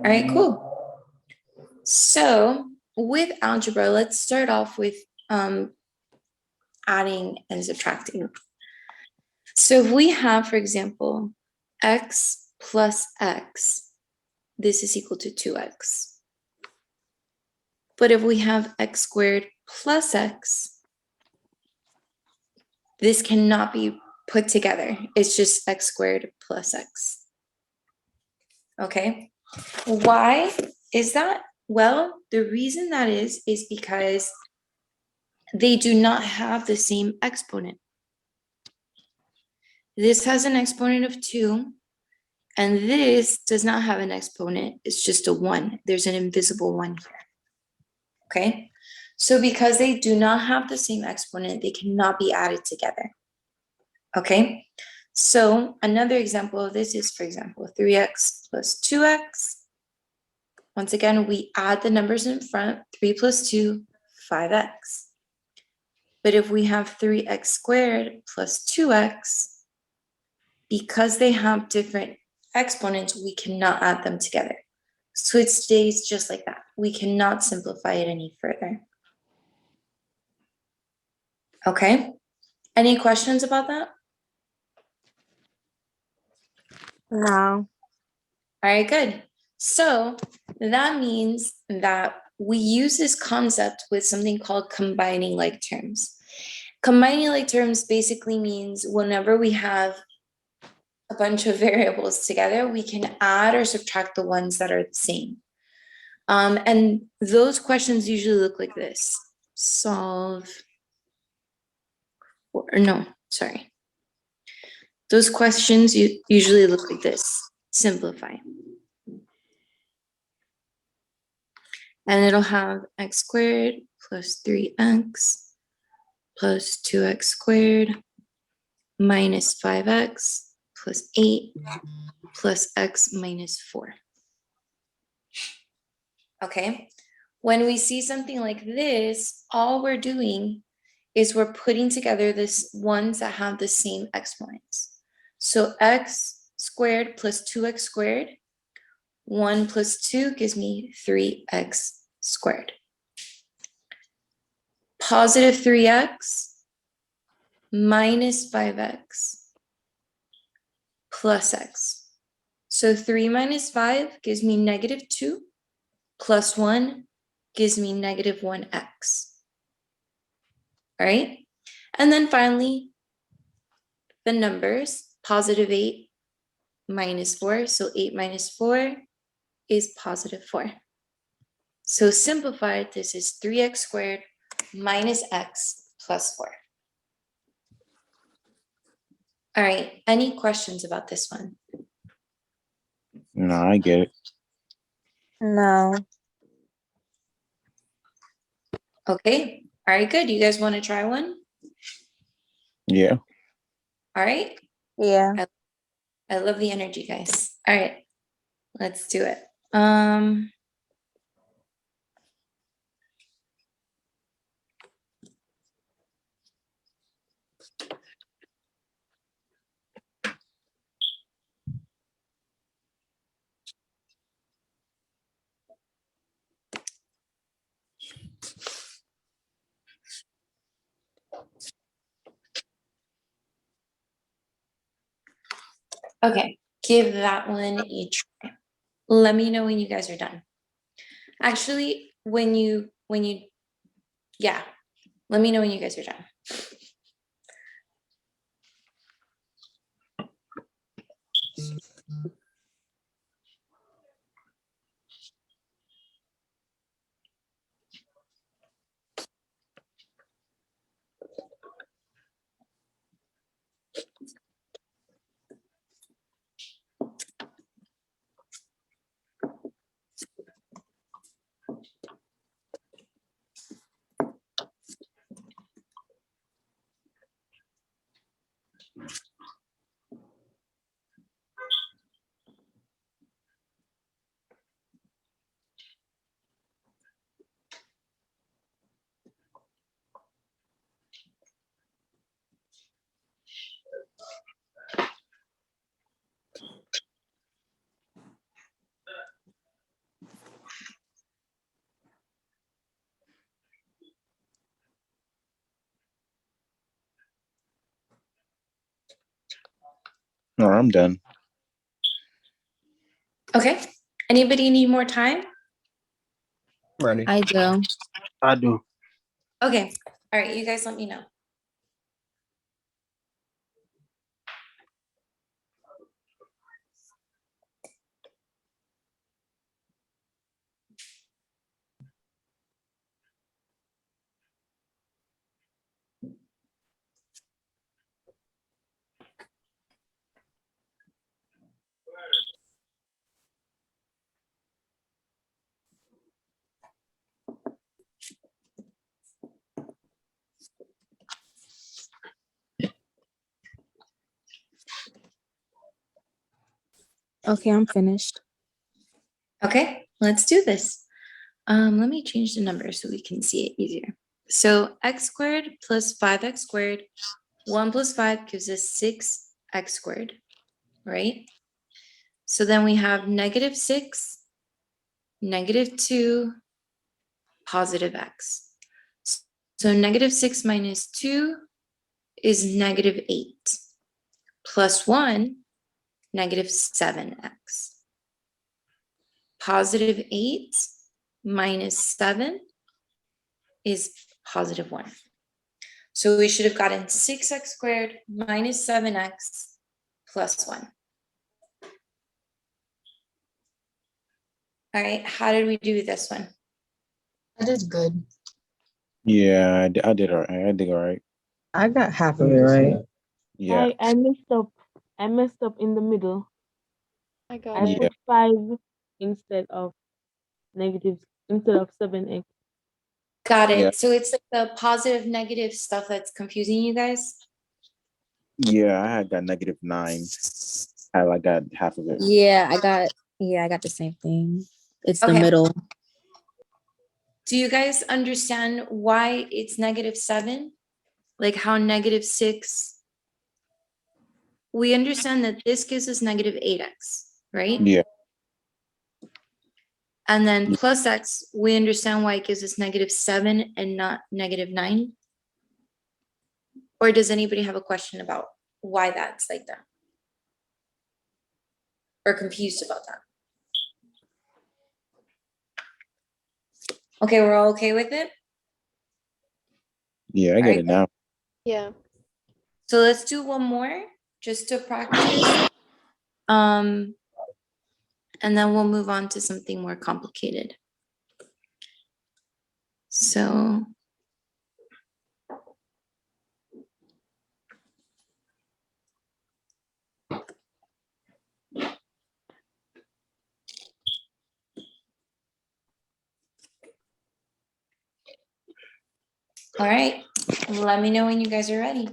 right, cool. So with algebra, let's start off with adding and subtracting. So if we have, for example, x plus x, this is equal to 2x. But if we have x squared plus x, this cannot be put together. It's just x squared plus x. Okay, why is that? Well, the reason that is because they do not have the same exponent. This has an exponent of 2, and this does not have an exponent. It's just a 1. There's an invisible 1 here. Okay, so because they do not have the same exponent, they cannot be added together. Okay, so another example of this is, for example, 3x plus 2x. Once again, we add the numbers in front, 3 plus 2, 5x. But if we have 3x squared plus 2x, because they have different exponents, we cannot add them together. So it stays just like that. We cannot simplify it any further. Okay, any questions about that? No. All right, good. So that means that we use this concept with something called combining like terms. Combining like terms basically means whenever we have a bunch of variables together, we can add or subtract the ones that are the same. And those questions usually look like this. Solve, or no, sorry. Those questions usually look like this. Simplify. And it'll have x squared plus 3x plus 2x squared minus 5x plus 8 plus x minus 4. Okay, when we see something like this, all we're doing is we're putting together this ones that have the same exponents. So x squared plus 2x squared, 1 plus 2 gives me 3x squared. Positive 3x minus 5x plus x. So 3 minus 5 gives me negative 2, plus 1 gives me negative 1x. All right, and then finally, the numbers, positive 8 minus 4, so 8 minus 4 is positive 4. So simplified, this is 3x squared minus x plus 4. All right, any questions about this one? No, I get it. No. Okay, all right, good. You guys want to try one? Yeah. All right. Yeah. I love the energy, guys. All right, let's do it. Okay, give that one a try. Let me know when you guys are done. Actually, yeah, let me know when you guys are done. No, I'm done. Okay. Anybody need more time? Ready. I do. I do. Okay. All right. You guys let me know. Okay, I'm finished. Okay, let's do this. Let me change the number so we can see it easier. So x squared plus 5x squared, 1 plus 5 gives us 6x squared, right? So then we have -6, -2, positive x. So -6 minus 2 is -8, plus 1, -7x. Positive 8 minus 7 is positive 1. So we should have gotten 6x squared minus 7x plus 1. All right, how did we do this one? That is good. Yeah, I did all right. I did all right. I got half of it right. Yeah. I messed up. I messed up in the middle. I I got it. Yeah. put 5 instead of 7x. Got it. Yeah. So it's like the positive, negative stuff that's confusing you guys. Yeah, I had got -9. I got half of it. Yeah, I got the same thing. It's the Okay. middle. Do you guys understand why it's -7? Like how -6? We understand that this gives us -8x, right? Yeah. And then Yeah. plus x, we understand why it gives us -7 and not -9. Or does anybody have a question about why that's like that? Or confused about that? Okay, we're all okay with it? Yeah, I get Alright. it now. Yeah. So let's do one more just to practice. And then we'll move on to something more complicated. So all right, let me know when you guys are ready.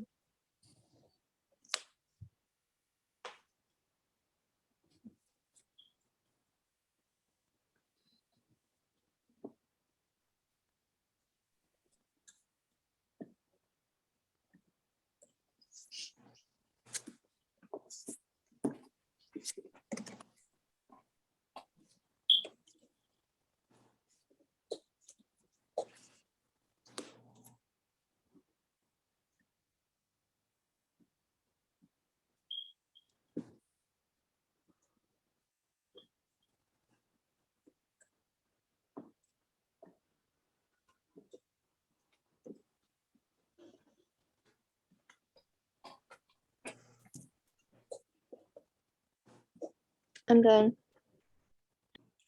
I'm done.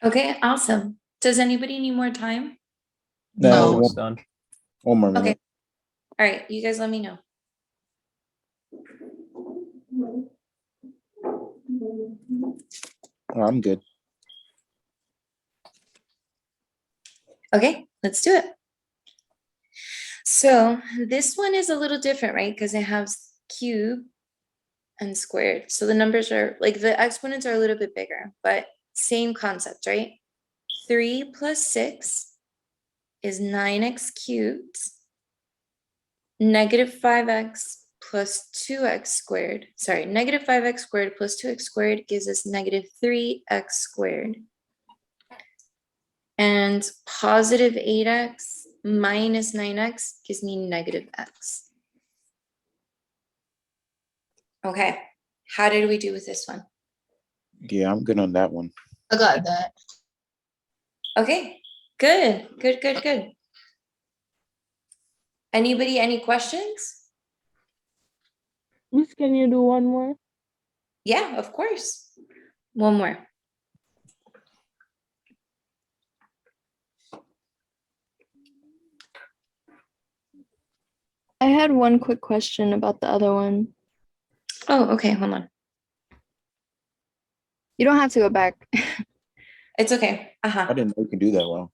Okay, awesome. Does anybody need more time? No, Almost done. one more Okay. minute. All right, you guys let me know. Oh, I'm good. Okay, let's do it. So this one is a little different, right? Because it has cube and squared. So the numbers are like the exponents are a little bit bigger, but same concept, right? 3 plus 6 is 9x cubed. -5x plus 2x squared. Sorry, -5x squared plus 2x squared gives us -3x squared. And positive 8x minus 9x gives me -x. Okay, How did we do with this one? Yeah, I'm good on that one. I got that. Okay, good, good, good, good. Anybody, any questions? Miss, can you do one more? Yeah, of course. One more. I had one quick question about the other one. Oh, okay, hold on. You don't have to go back. It's okay. I Uh-huh. didn't know you can do that well.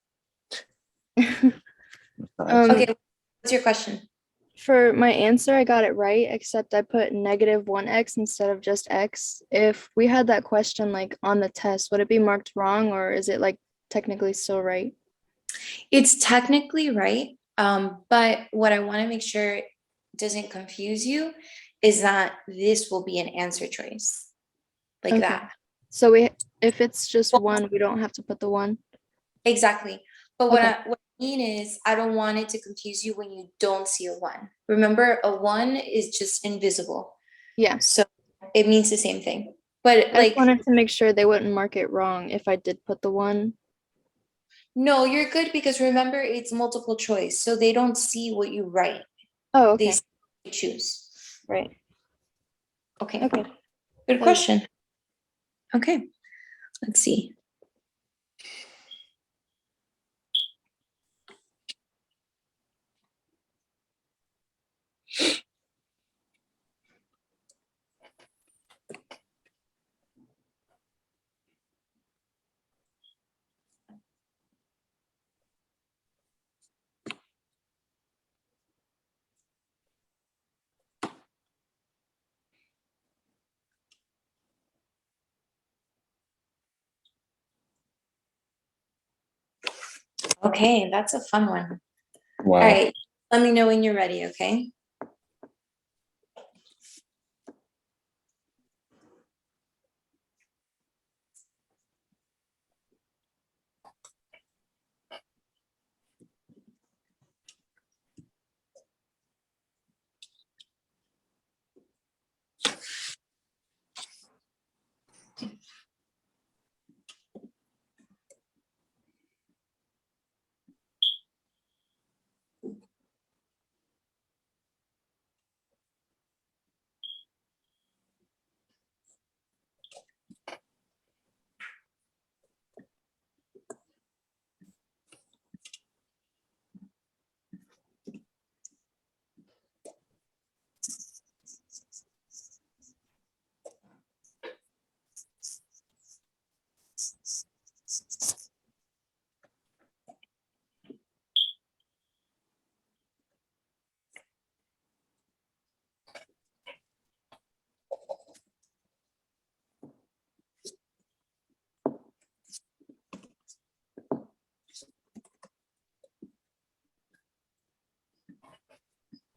Okay, what's your question? For my answer, I got it right, except I put -1x instead of just x. If we had that question like on the test, would it be marked wrong, or is it like technically still right? It's technically right, but what I want to make sure doesn't confuse you is that this will be an answer choice. Like Okay. that. So if it's just one, we don't have to put the one. Exactly. But what Okay. I mean is I don't want it to confuse you when you don't see a one. Remember, a one is just invisible. Yeah. So it means the same thing. But I like, just wanted to make sure they wouldn't mark it wrong if I did put the one. no, you're good because remember it's multiple choice. So they don't see what you write. Oh, They okay. see what you choose. Right. Okay. Okay. Good Thanks. question. Okay. Let's see. Okay, that's a fun one. Wow. All right, let me know when you're ready, okay?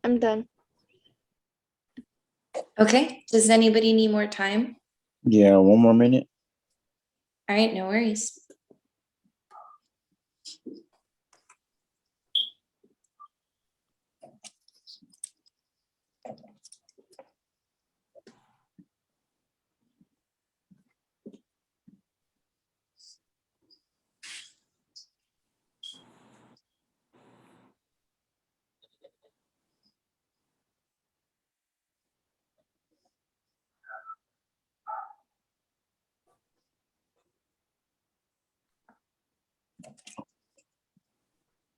I'm done. Okay, does anybody need more time? Yeah, one more minute. All right, no worries.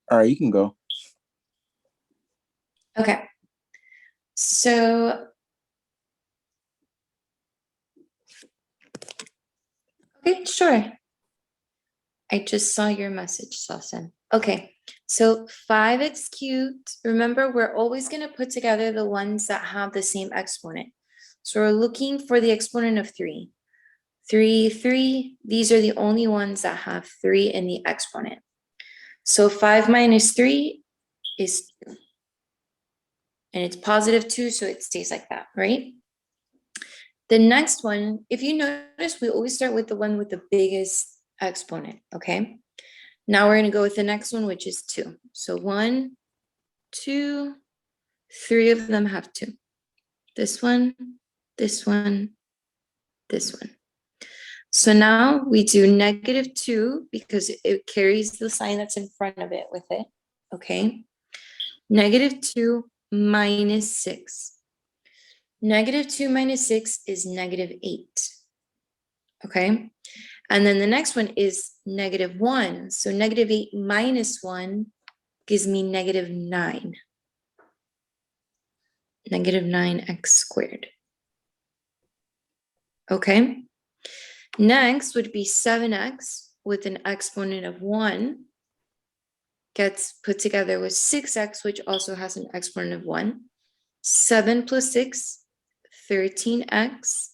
All right, you can go. Okay. So, okay, sure. I just saw your message, Sasan. Okay, so 5x cubed. Remember, we're always going to put together the ones that have the same exponent. So we're looking for the exponent of 3. 3, 3. These are the only ones that have 3 in the exponent. So 5 minus 3 is 2. And it's positive 2, so it stays like that, right? The next one, if you notice, we always start with the one with the biggest exponent, okay? Now we're going to go with the next one, which is 2. So 1, 2, 3 of them have 2. This one, this one. So now we do -2 because it carries the sign that's in front of it with it, okay? -2 minus 6. -2 minus 6 is -8, okay? And then the next one is -1. So -8 minus 1 gives me -9. -9x squared. Okay? Next would be 7x with an exponent of 1 gets put together with 6x, which also has an exponent of 1. 7 plus 6, 13x.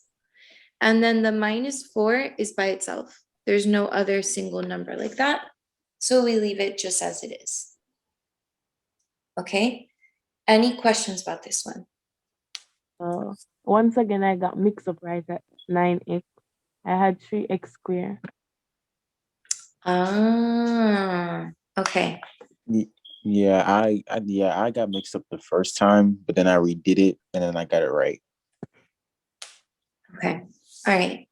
And then the -4 is by itself. There's no other single number like that. So we leave it just as it is. Okay? Any questions about this one? Once again, I got mixed up right at 9x. I had 3x squared. Ah, okay. Yeah, I got mixed up the first time, but then I redid it and then I got it right. Okay. All right.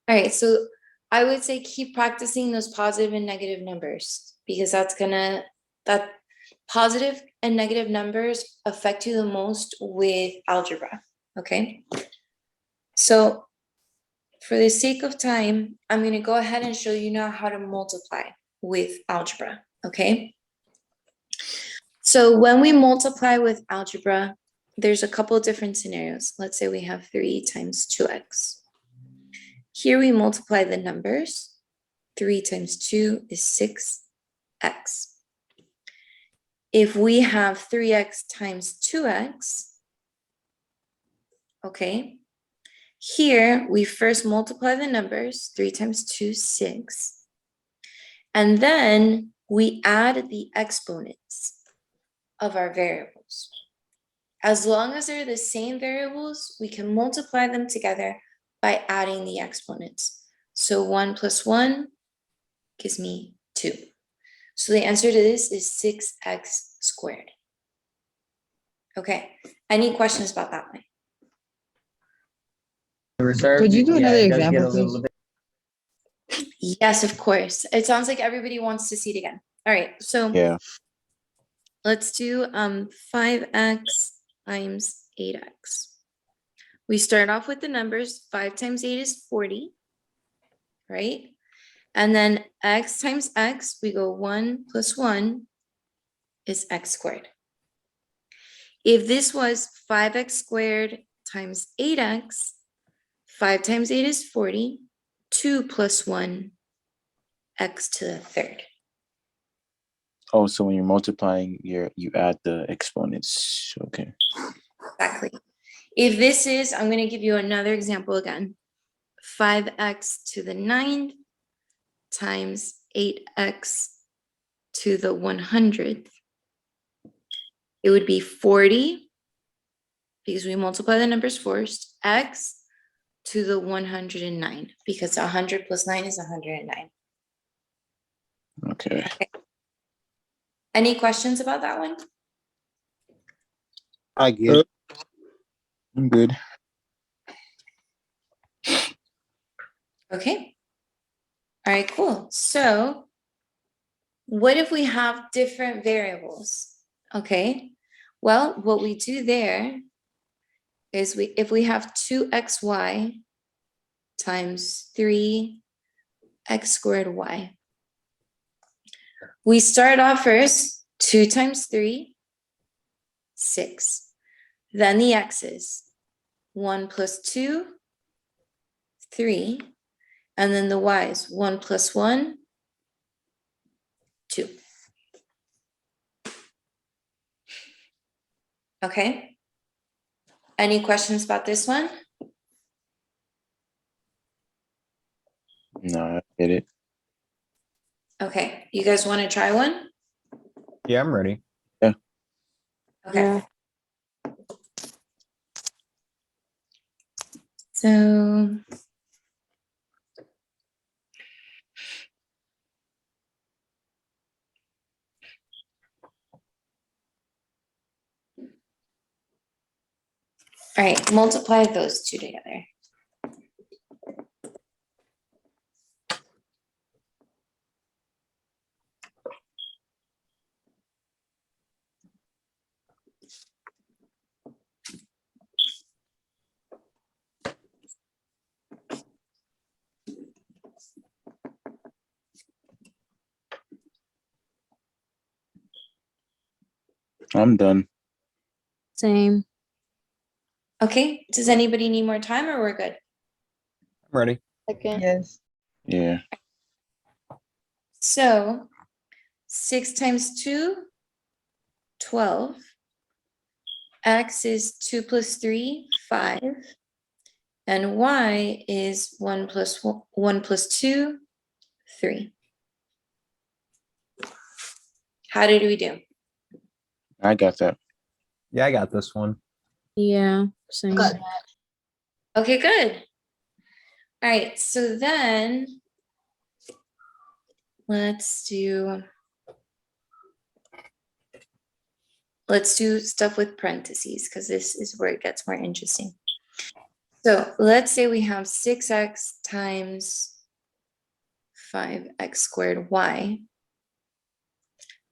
All right. So I would say keep practicing those positive and negative numbers because that positive and negative numbers affect you the most with algebra. Okay. So for the sake of time, I'm going to go ahead and show you now how to multiply with algebra. Okay. So when we multiply with algebra, there's a couple of different scenarios. Let's say we have 3 times 2x. Here we multiply the numbers. 3 times 2 is 6x. If we have 3x times 2x, okay, here we first multiply the numbers. 3 times 2, 6. And then we add the exponents of our variables. As long as they're the same variables, we can multiply them together by adding the exponents. So 1 plus 1 gives me 2. So the answer to this is 6x squared. Okay, any questions about that one? Could you do another example, please? Yes, of course. It sounds like everybody wants to see it again. All right, so Yeah. let's do 5x times 8x. We start off with the numbers. 5 times 8 is 40, right? And then x times x, we go 1 plus 1 is x squared. If this was 5x squared times 8x, 5 times 8 is 40, 2 plus 1, x to the third. Oh, so when you're multiplying, you add the exponents. Okay. Exactly. If this is, I'm going to give you another example again. 5x to the 9th times 8x to the 100th. It would be 40, because we multiply the numbers first, x to the 109, because 100 plus 9 is 109. Okay. Any questions about that one? I get it. I'm good. Okay. All right, cool. So what if we have different variables? Okay. Well, what we do there is if we have 2xy times 3x squared y. We start off first, 2 times 3, 6. Then the x's, 1 plus 2, 3. And then the y's, 1 plus 1, 2. Okay. Any questions about this one? No, I get it. Okay. You guys want to try one? Yeah, I'm ready. Okay. Yeah. So all right, multiply those two together. I'm done. Same. Okay, does anybody need more time or we're good? I'm ready. Second. Yes. Yeah. So 6 times 2, 12. X is 2 plus 3, 5. And y is 1 plus 1 plus 2, 3. How did we do? I got that. Yeah, I got this one. Yeah, same. Good. Okay, good. All right, so then let's do stuff with parentheses because this is where it gets more interesting. So let's say we have 6x times 5x squared y.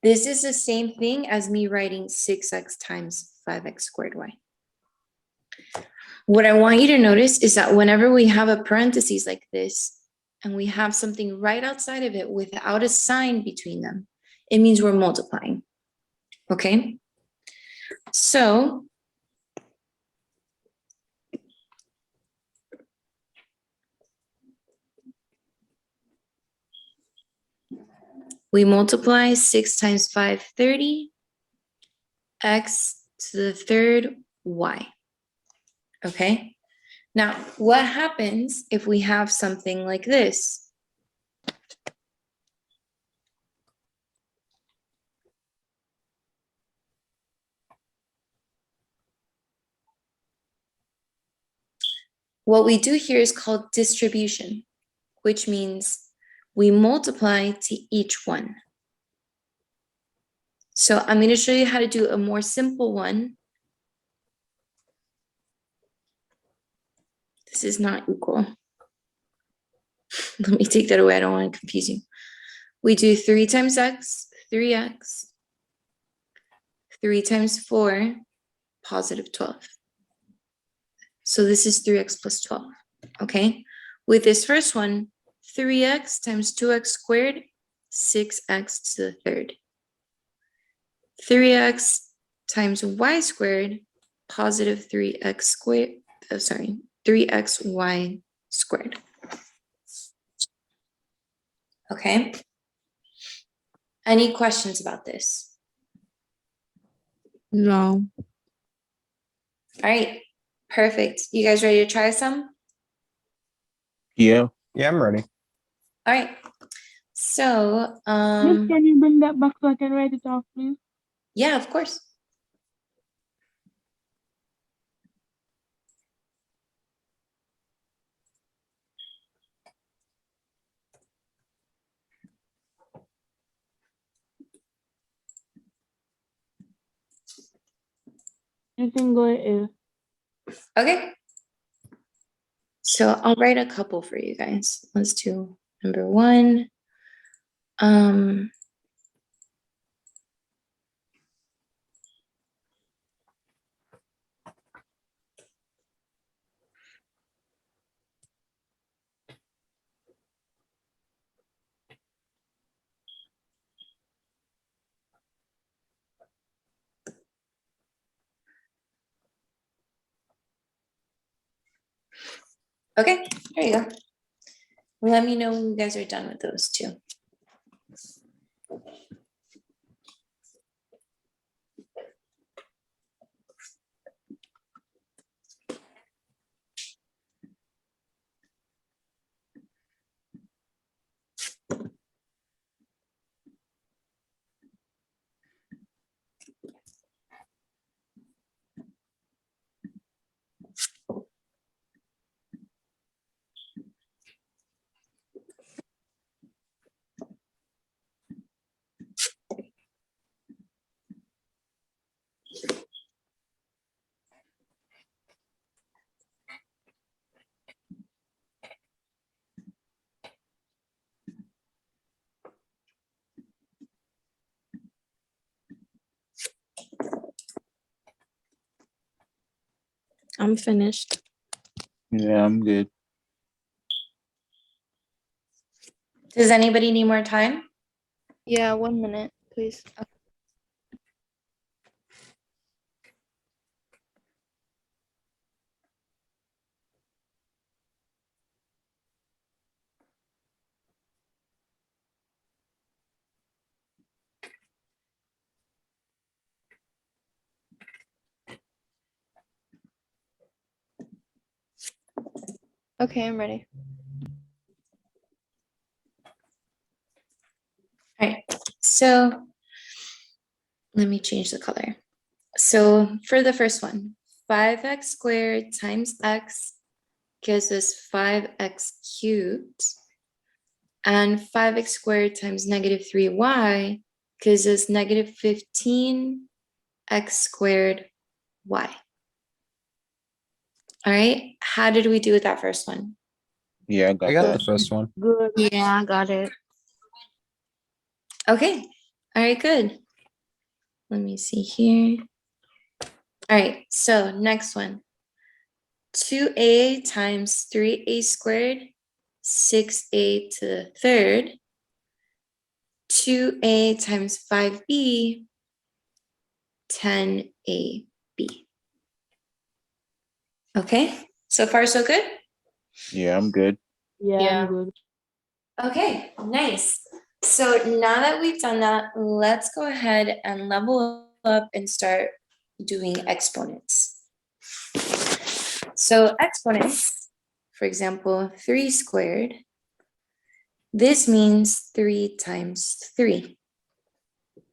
This is the same thing as me writing 6x times 5x squared y. What I want you to notice is that whenever we have a parentheses like this, and we have something right outside of it without a sign between them, it means we're multiplying, okay? So we multiply 6 times 5, 30, x to the third y, okay? Now, what happens if we have something like this? What we do here is called distribution, which means we multiply to each one. So I'm going to show you how to do a more simple one. This is not equal. Let me take that away. I don't want to confuse you. We do 3 times x, 3x. 3 times 4, positive 12. So this is 3x plus 12, okay? With this first one, 3x times 2x squared, 6x to the third. 3x times y squared, positive 3x squared, 3xy squared. Okay? Any questions about this? No. All right, perfect. You guys ready to try some? Yeah. Yeah, I'm ready. All right. So, Miss, can you bring that back so I can write it off, please? yeah, of course. You can go ahead. Okay. So I'll write a couple for you guys. Let's do number 1. Okay, there you go. Let me know when you guys are done with those two. I'm finished. Yeah, I'm good. Does anybody need more time? Yeah, 1 minute, please. Okay, I'm ready. All right, so let me change the color. So for the first one, 5x squared times x gives us 5x cubed. And 5x squared times negative 3y gives us negative 15x squared y. All right, how did we do with that first one? Yeah, I I got got that. the first one. Good. Yeah, I got it. Okay, all right, good. Let me see here. All right, so next one. 2a times 3a squared, 6a to the third. 2a times 5b, 10ab. Okay, so far so good? Yeah, I'm good. Yeah, Yeah. I'm good. Okay, nice. So now that we've done that, let's go ahead and level up and start doing exponents. So exponents, for example, 3 squared, this means 3 times 3,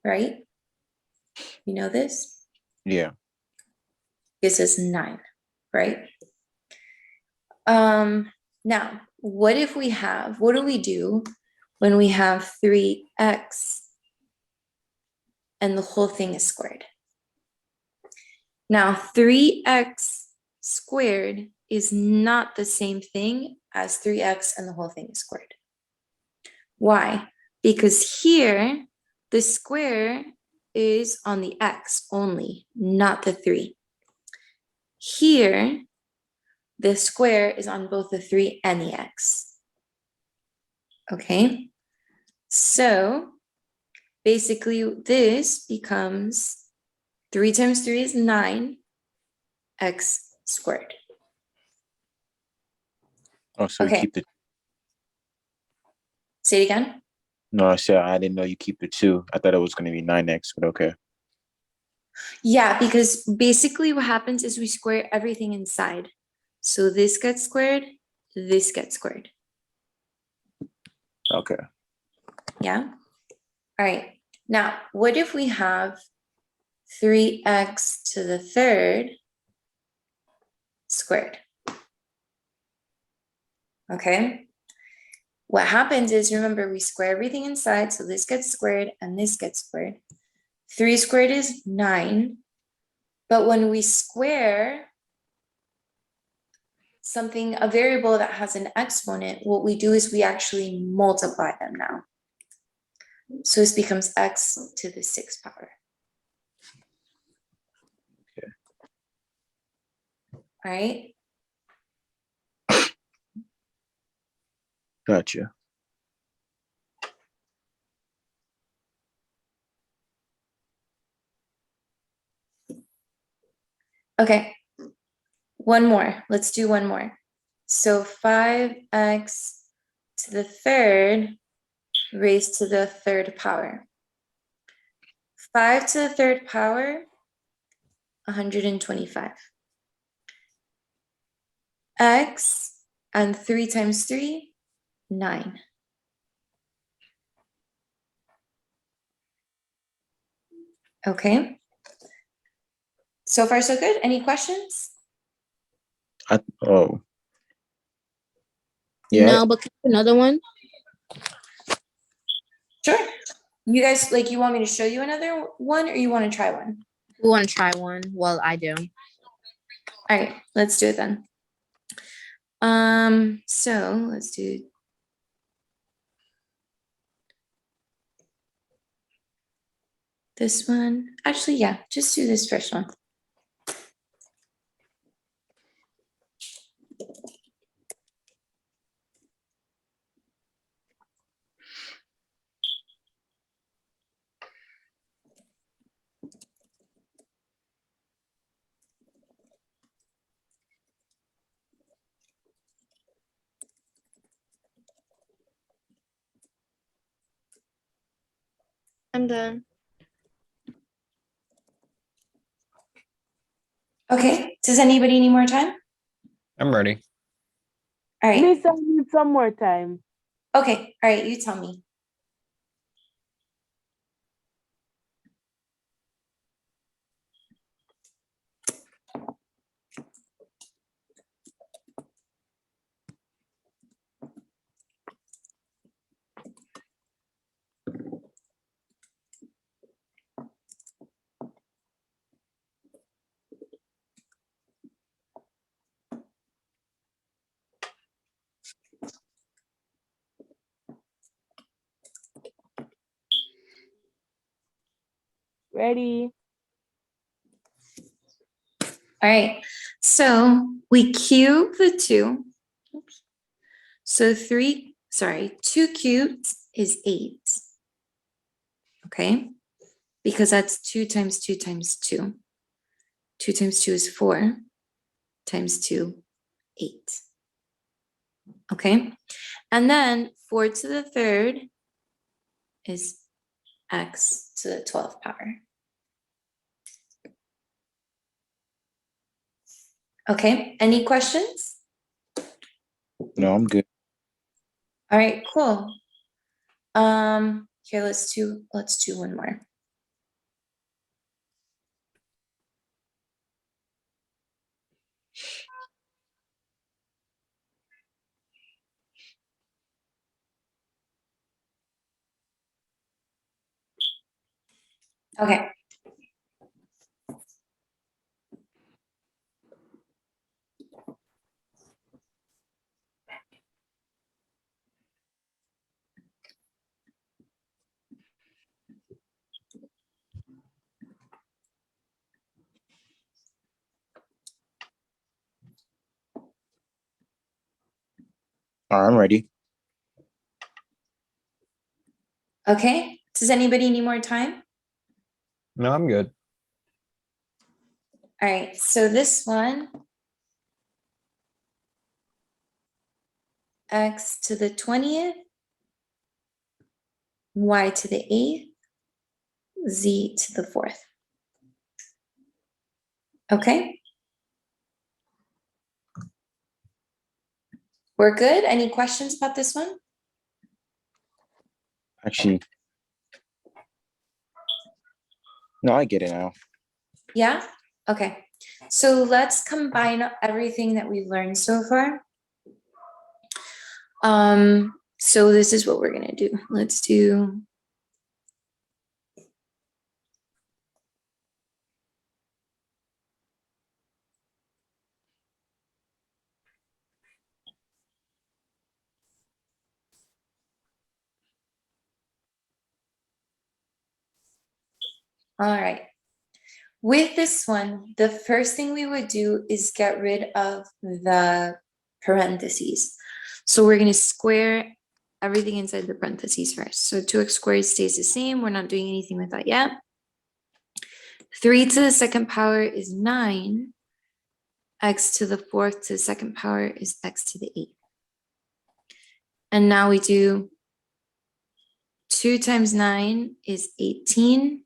right? You know this? Yeah. This is 9, right? Now, what do we do when we have 3x and the whole thing is squared? Now, 3x squared is not the same thing as 3x and the whole thing is squared. Why? Because here, the square is on the x only, not the 3. Here, the square is on both the 3 and the x. Okay? So, basically, this becomes 3 times 3 is 9, x squared. Oh, so you Okay. keep the. Say it again. No, I said I didn't know you keep the 2. I thought it was going to be 9x, but okay. Yeah, because basically what happens is we square everything inside. So this gets squared, this gets squared. Okay. Yeah? All right. Now, what if we have 3x to the third squared? Okay. What happens is, remember, we square everything inside, so this gets squared and this gets squared. 3 squared is 9, but when we square something, a variable that has an exponent, what we do is we actually multiply them now. So this becomes x to the 6th power. Okay. All right. Gotcha. Okay. One more. Let's do one more. So 5x to the third raised to the third power. 5 to the third power, 125. X and 3 times 3, 9. Okay. So far, so good. Any questions? Oh. Yeah. No, but another one. Sure. You guys, like, you want me to show you another one or you want to try one? We want to try one. Well, I do. All right, let's do it then. So let's do this one. Actually, yeah, just do this first one. I'm done. Okay, does anybody need more time? I'm ready. All right. Lisa, I need some more time. Okay. All right. You tell me. Ready? All right. So we cube the 2. Oops. So 2 cubed is 8. Okay. Because that's 2 times 2 times 2. 2 times 2 is 4 times 2, 8. Okay. And then 4 to the 3rd is x to the 12th power. Okay. Any questions? No, I'm good. All right, cool. Here, let's do one more. Okay. All right, I'm ready. Okay. Does anybody need more time? No, I'm good. All right. So this one, x to the 20th, y to the 8th, z to the 4th. Okay. We're good. Any questions about this one? Actually, no, I get it now. Yeah? Okay. So let's combine everything that we've learned so far. So this is what we're gonna do. Let's do all right. With this one, the first thing we would do is get rid of the parentheses. So we're going to square everything inside the parentheses first. So 2x squared stays the same. We're not doing anything with that yet. 3 to the 2nd power is 9. X to the 4th to the 2nd power is x to the 8th. And now we do 2 times 9 is 18.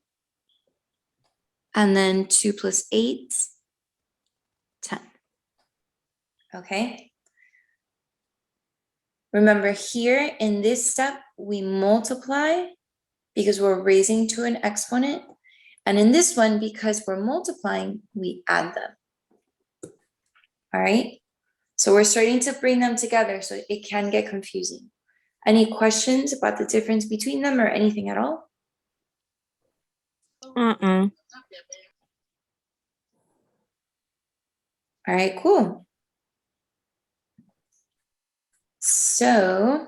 And then 2 plus 8, 10. Okay. Remember here in this step, we multiply because we're raising to an exponent. And in this one, because we're multiplying, we add them. All right. So we're starting to bring them together so it can get confusing. Any questions about the difference between them or anything at all? Uh-uh. All right, cool. So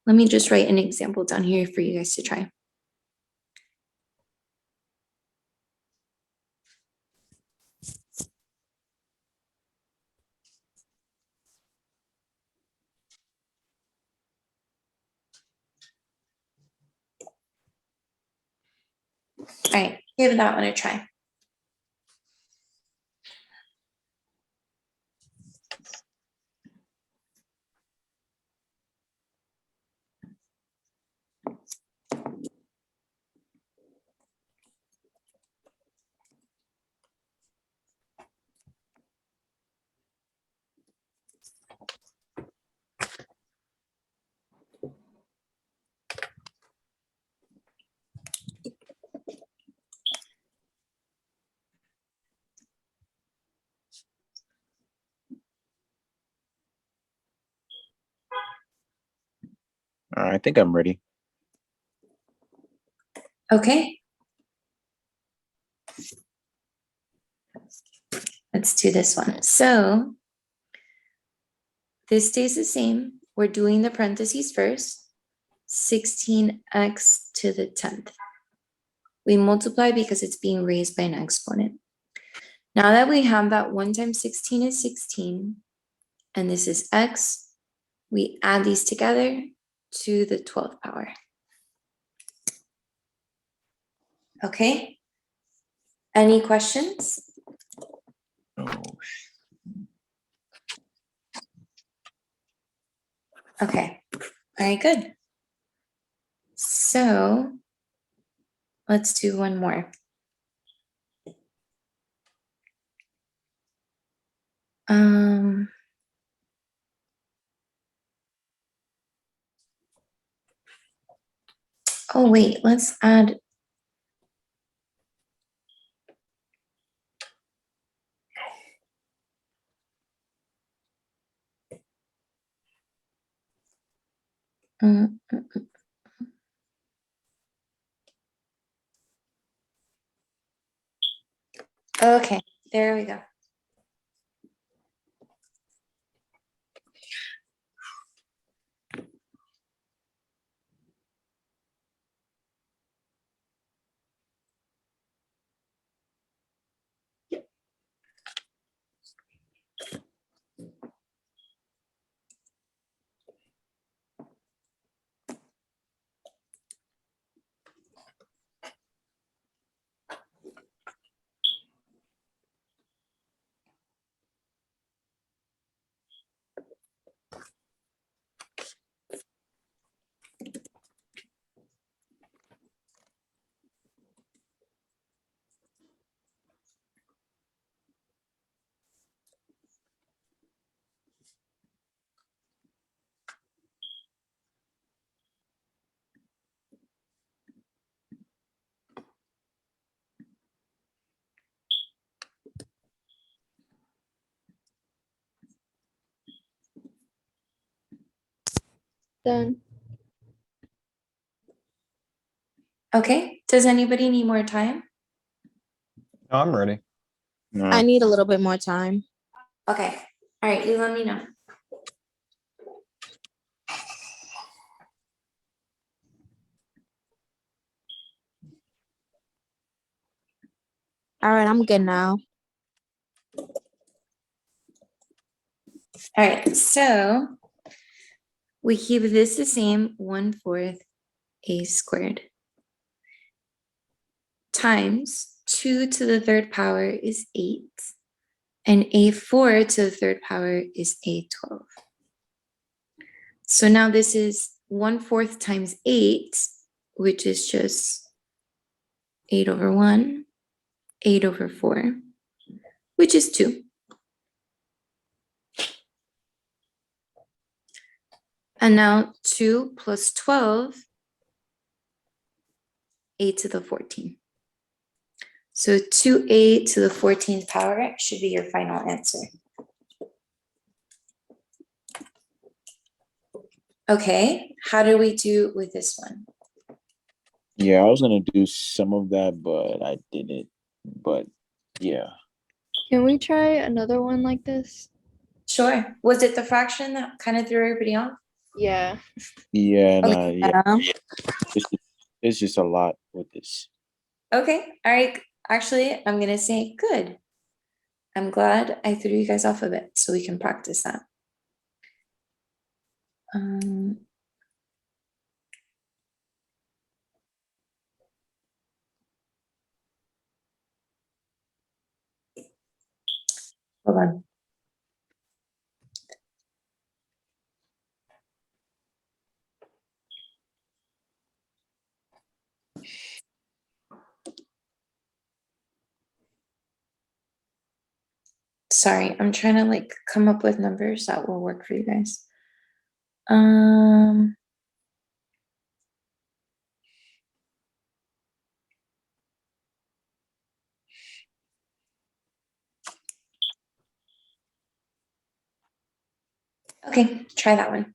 let me just write an example down here for you guys to try. All right, give that one a try. I think I'm ready. Okay. Let's do this one. So this stays the same. We're doing the parentheses first. 16x to the 10th. We multiply because it's being raised by an exponent. Now that we have that 1 times 16 is 16, and this is x, we add these together to the 12th power. Okay? Any questions? Oh, Okay, very good. So let's do one more. Oh wait, let's add. Mm, mm, mm. Okay, there we go. Done. Okay, does anybody need more time? No, I'm ready. no. I need a little bit more time. Okay, all right, you let me know. All right, I'm good now. All right, so we keep this the same, 1/4 a squared times 2 to the 3rd power is 8, and a4 to the 3rd power is a12. So now this is 1/4 times 8, which is just 8/1, 8/4, which is 2. And now 2 plus 12, 8 to the 14. So 2a to the 14th power should be your final answer. Okay, how do we do with this one? Yeah, I was gonna do some of that, but I didn't. But yeah. Can we try another one like this? Sure. Was it the fraction that kind of threw everybody off? Yeah. Yeah, nah, Okay, yeah. yeah. It's just a lot with this. Okay, all right. Actually, I'm going to say good. I'm glad I threw you guys off a bit so we can practice that. Hold on. Sorry, I'm trying to like come up with numbers that will work for you guys. Okay, try that one.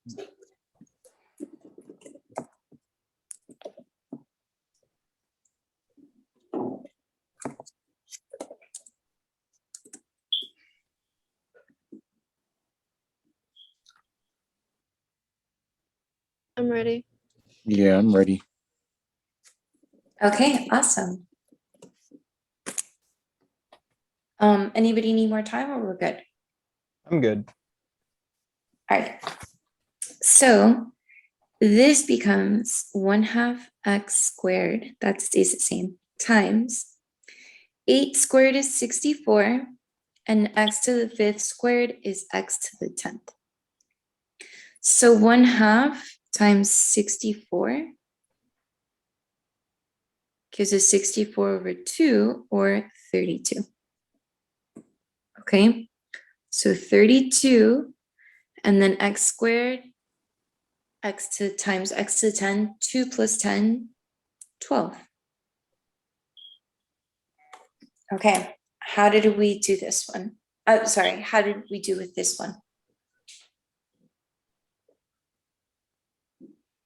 I'm ready. Yeah, I'm ready. Okay, awesome. Anybody need more time or we're good? I'm good. All right. So this becomes 1/2 x squared, that stays the same, times 8 squared is 64, and x to the 5th squared is x to the 10th. So 1/2 times 64 gives us 64 over 2, or 32. Okay, so 32, and then x squared, x to times x to the 10, 2 plus 10, 12. Okay, how did we do this one? Sorry, how did we do with this one?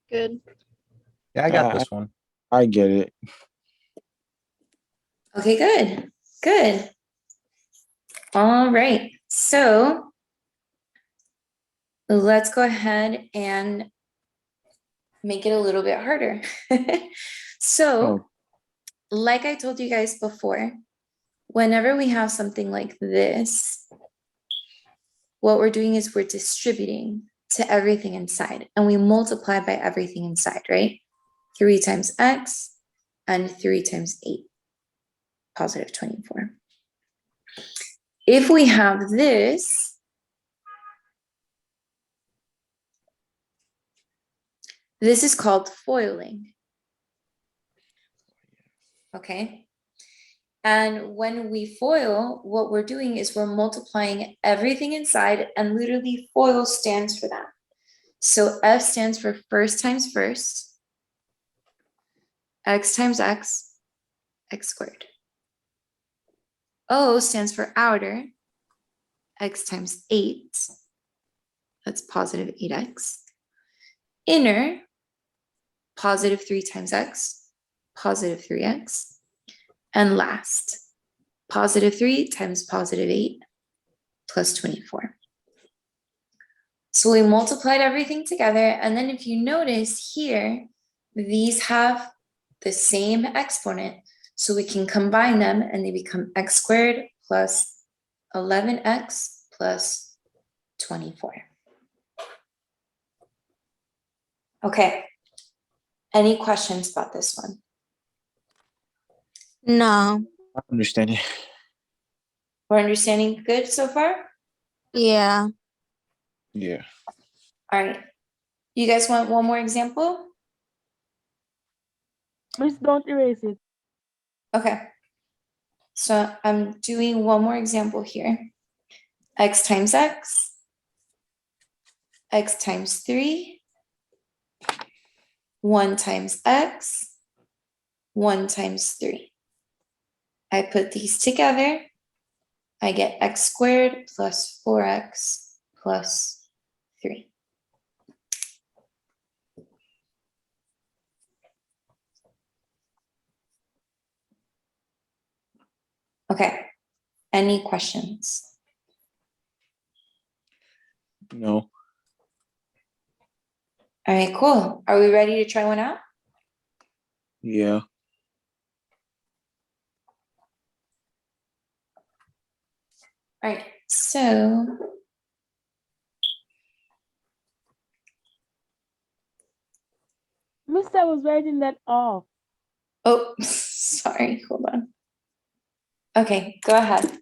Good. Yeah, I got Uh, this one. I get it. Okay, good, good. All right, so let's go ahead and make it a little bit harder. So, Oh, like I told you guys before, whenever we have something like this, what we're doing is we're distributing to everything inside, and we multiply by everything inside, right? 3 times x and 3 times 8, positive 24. If we have this, this is called foiling. Okay. And when we FOIL, what we're doing is we're multiplying everything inside, and literally FOIL stands for that. So F stands for first times first, X times X, X squared. O stands for outer, X times 8, that's positive 8X. Inner, positive 3 times X, positive 3X. And last, positive 3 times positive 8 plus 24. So we multiplied everything together, and then if you notice here, these have the same exponent, so we can combine them and they become x squared plus 11x plus 24. Okay, any questions about this one? No. I understand it. We're understanding good so far? Yeah. Yeah. All right, you guys want one more example? Miss, don't erase it. Okay, so I'm doing one more example here. X times x, x times 3, 1 times x, 1 times 3. I put these together, I get x squared plus 4x plus 3. Okay, any questions? No. All right, cool. Are we ready to try one out? Yeah. All right, so Miss, I was writing that off. oh, sorry, hold on. Okay, go ahead.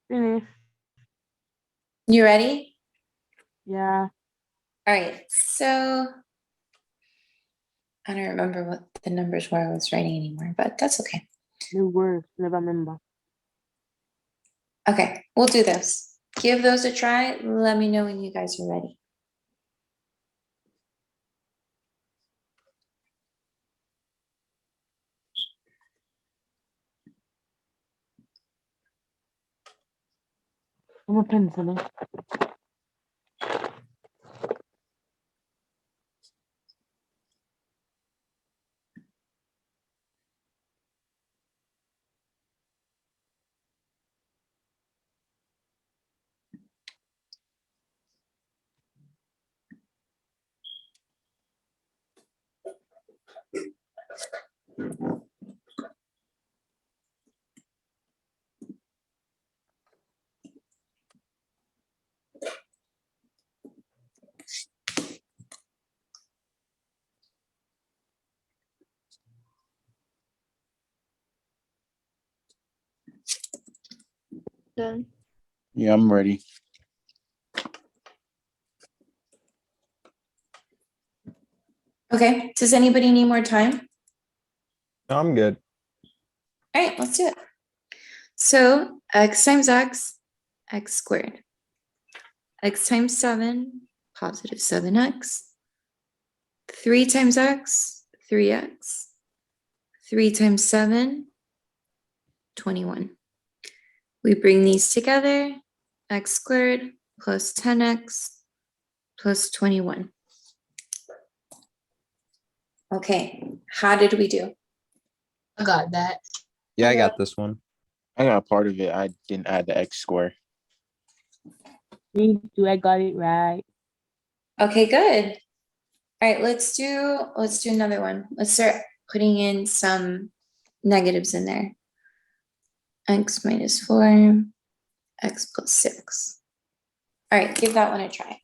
Finish. You ready? Yeah. All right, so I don't remember what the numbers were I was writing anymore, but that's okay. The worst, never remember. Okay, we'll do this. Give those a try. Let me know when you guys are ready. I'm a pencil. Done. Yeah, I'm ready. Okay, does anybody need more time? No, I'm good. All right, let's do it. So x times x squared. X times 7, positive 7x. 3 times x, 3x. 3 times 7, 21. We bring these together, x squared plus 10x plus 21. Okay, how did we do? I got that. Yeah, I got this one. I got part of it. I didn't add the x square. Me too, I got it right. Okay, good. All right, let's do another one. Let's start putting in some negatives in there. X minus 4, x plus 6. All right, give that one a try.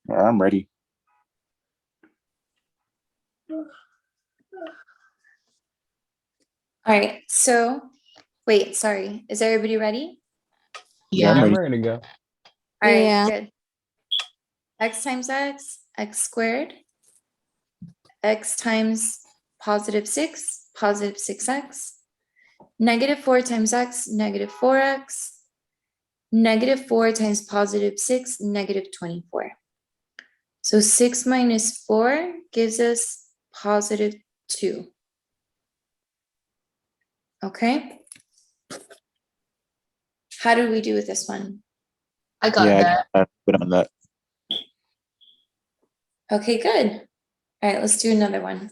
Yeah, I'm ready. All right, so wait, sorry. Is everybody ready? Yeah, I'm I'm ready. ready to go. All right, Yeah. good. X times x squared. X times positive 6, positive 6x. Negative 4 times x, negative 4x. Negative 4 times positive 6, negative 24. So 6 minus 4 gives us positive 2. Okay? How do we do with this one? I got Yeah, that. I put on that. Okay, good. All right, let's do another one.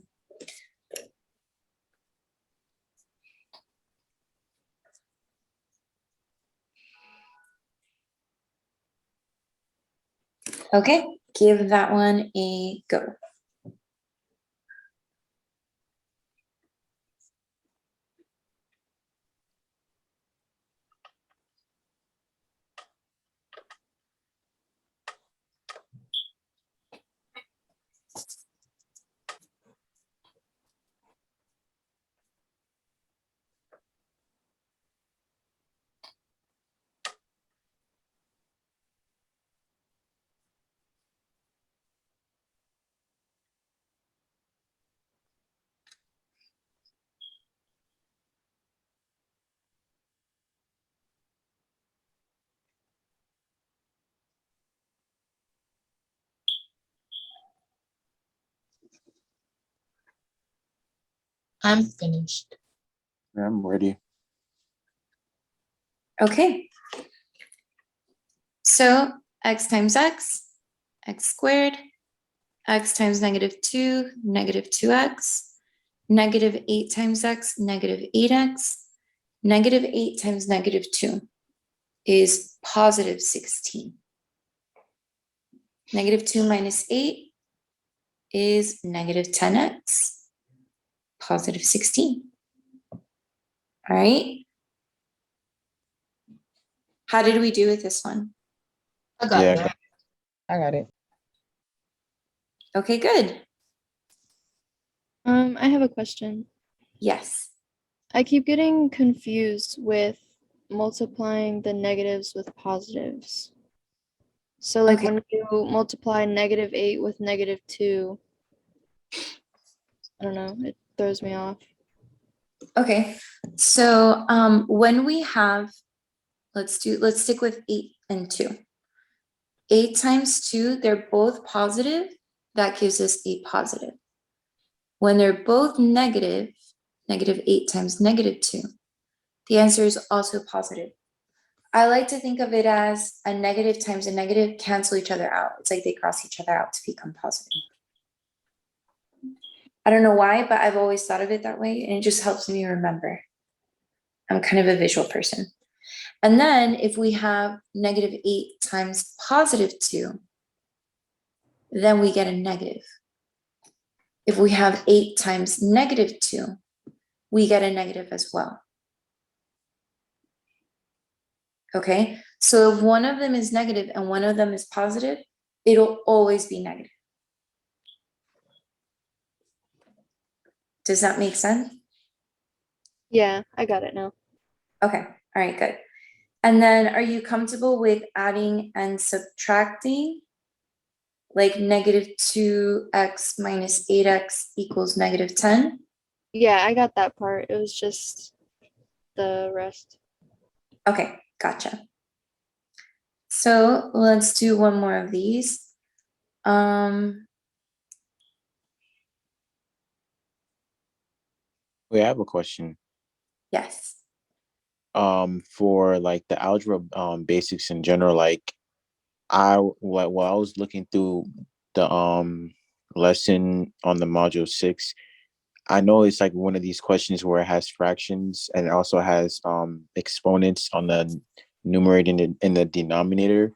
Okay, give that one a go. I'm finished. Yeah, I'm ready. Okay. So x times x squared, x times -2, -2x, -8 times x, -8x, -8 times -2 is positive 16. -2 minus 8 is -10x, positive 16. All right. How did we do with this one? I got Yeah. that. I got it. Okay, good. I have a question. Yes. I keep getting confused with multiplying the negatives with positives. So like Okay. when you multiply -8 with -2, I don't know, it throws me off. Okay. So when we have, let's stick with 8 and 2. 8 times 2, they're both positive. That gives us a positive. When they're both negative, -8 times -2, the answer is also positive. I like to think of it as a negative times a negative cancel each other out. It's like they cross each other out to become positive. I don't know why, but I've always thought of it that way, and it just helps me remember. I'm kind of a visual person. And then if we have -8 times +2, then we get a negative. If we have 8 times -2, we get a negative as well. Okay, so if one of them is negative and one of them is positive, it'll always be negative. Does that make sense? Yeah, I got it now. Okay, all right, good. And then are you comfortable with adding and subtracting? Like -2x minus 8x equals -10? Yeah, I got that part. It was just the rest. Okay, gotcha. So let's do one more of these. Wait, I have a question. Yes. For like the algebra basics in general, like while I was looking through the lesson on the module 6, I know it's like one of these questions where it has fractions and it also has exponents on the numerator and the denominator.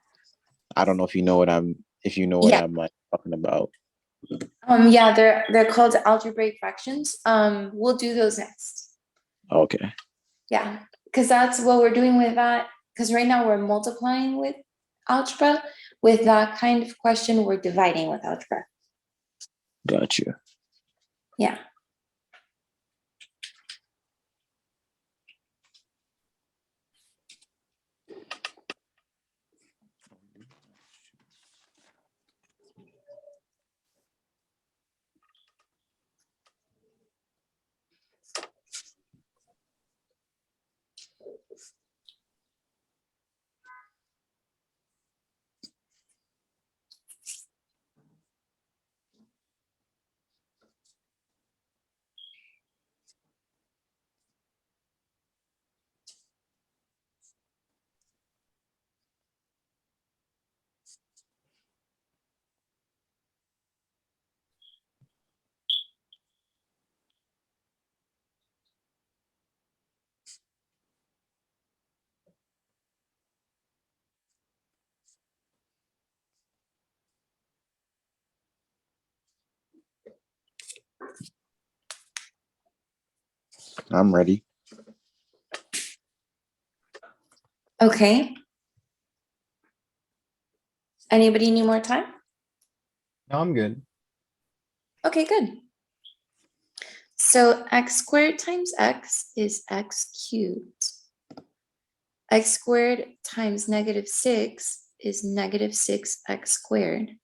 I don't know if you know what I'm Yeah. like talking about. Yeah, they're called algebraic fractions. We'll do those next. Okay. Yeah, because that's what we're doing with that. Because right now we're multiplying with algebra. With that kind of question, we're dividing with algebra. Got you. Yeah. I'm ready. Okay. Anybody need more time? No, I'm good. Okay, good. So x squared times x is x cubed. X squared times -6 is -6x squared.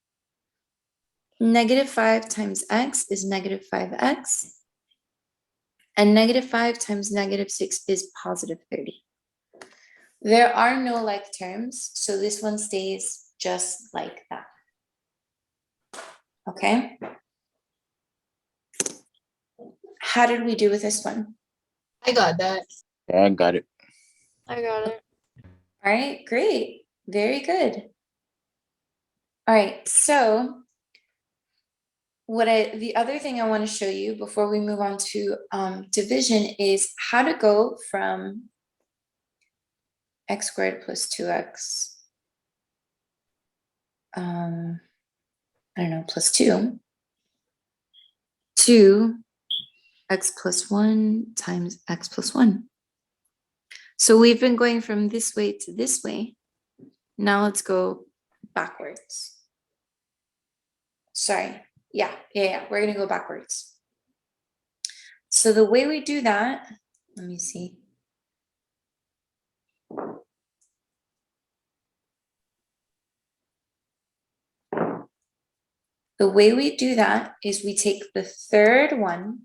-5 times x is -5x. And -5 times -6 is +30. There are no like terms, so this one stays just like that. Okay? How did we do with this one? I got that. Yeah, I got it. I got it. All right, great. Very good. All right, so the other thing I want to show you before we move on to division is how to go from x squared plus 2x, I don't know, plus 2 to x plus 1 times x plus 1. So we've been going from this way to this way. Now let's go backwards. Sorry. Yeah. We're going to go backwards. So the way we do that, let me see. The way we do that is we take the third one,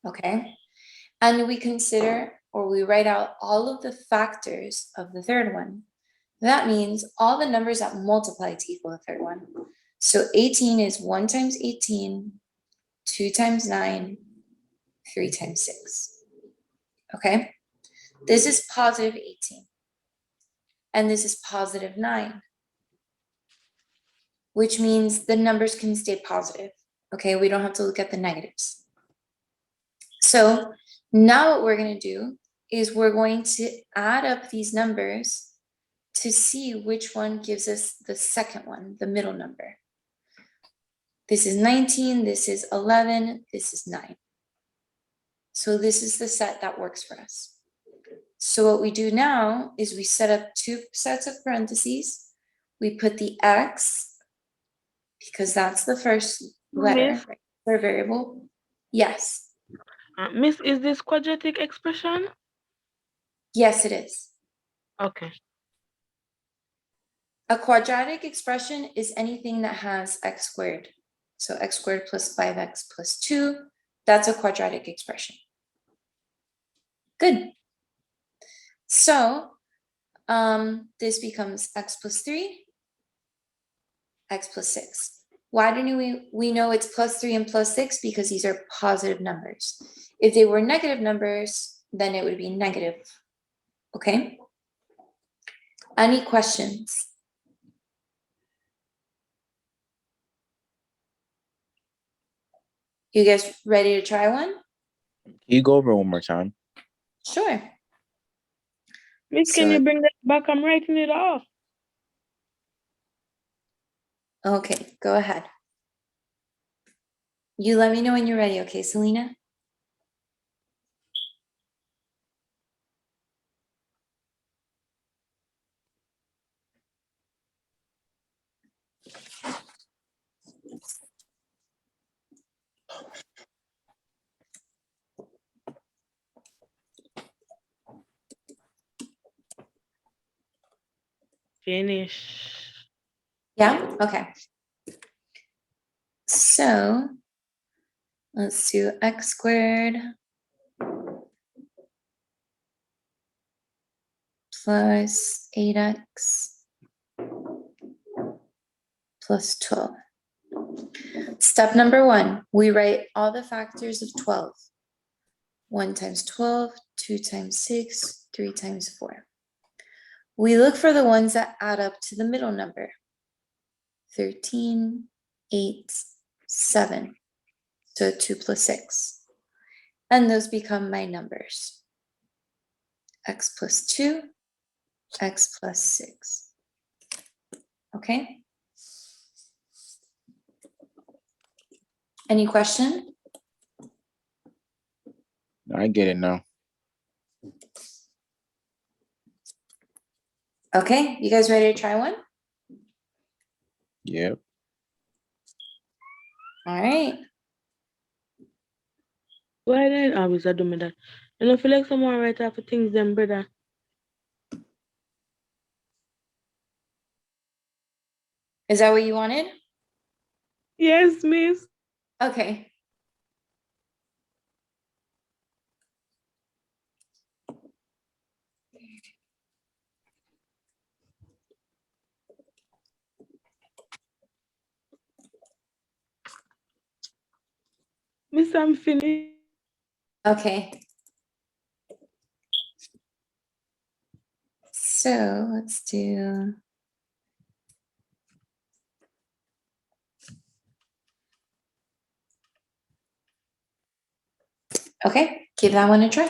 okay, and we consider, or we write out all of the factors of the third one. That means all the numbers that multiply to equal the third one. So 18 is 1 times 18, 2 times 9, 3 times 6. Okay? This is positive 18. And this is positive 9. Which means the numbers can stay positive. Okay? We don't have to look at the negatives. So now what we're going to do is we're going to add up these numbers to see which one gives us the second one, the middle number. This is 19, this is 11, this is 9. So this is the set that works for us. So what we do now is we set up 2 sets of parentheses. We put the x, because that's the first letter, Miss, right? For variable. Yes. Miss, is this quadratic expression? Yes, it is. Okay. A quadratic expression is anything that has x squared. So x squared plus 5x plus 2, that's a quadratic expression. Good. So this becomes x plus 3, x plus 6. Why do we know it's plus 3 and plus 6? Because these are positive numbers. If they were negative numbers, then it would be negative. Okay? Any questions? You guys ready to try one? Can you go over it one more time? Sure. Miss, can So- you bring that back? I'm writing it off. Okay, go ahead. You let me know when you're ready, okay, Selena? Finish. Yeah? Okay. So let's do x squared plus 8x plus 12. Step number 1, we write all the factors of 12. 1 times 12, 2 times 6, 3 times 4. We look for the ones that add up to the middle number. 13, 8, 7. So 2 plus 6. And those become my numbers. X plus 2, x plus 6. Okay? Any question? I get it now. Okay, you guys ready to try one? Yep. All right. Why then I was doing that? You know, feel like someone write off for things them, brother. Is that what you wanted? Yes, miss. Okay. Miss, I'm finished. Okay. So let's do Okay, give that one a try.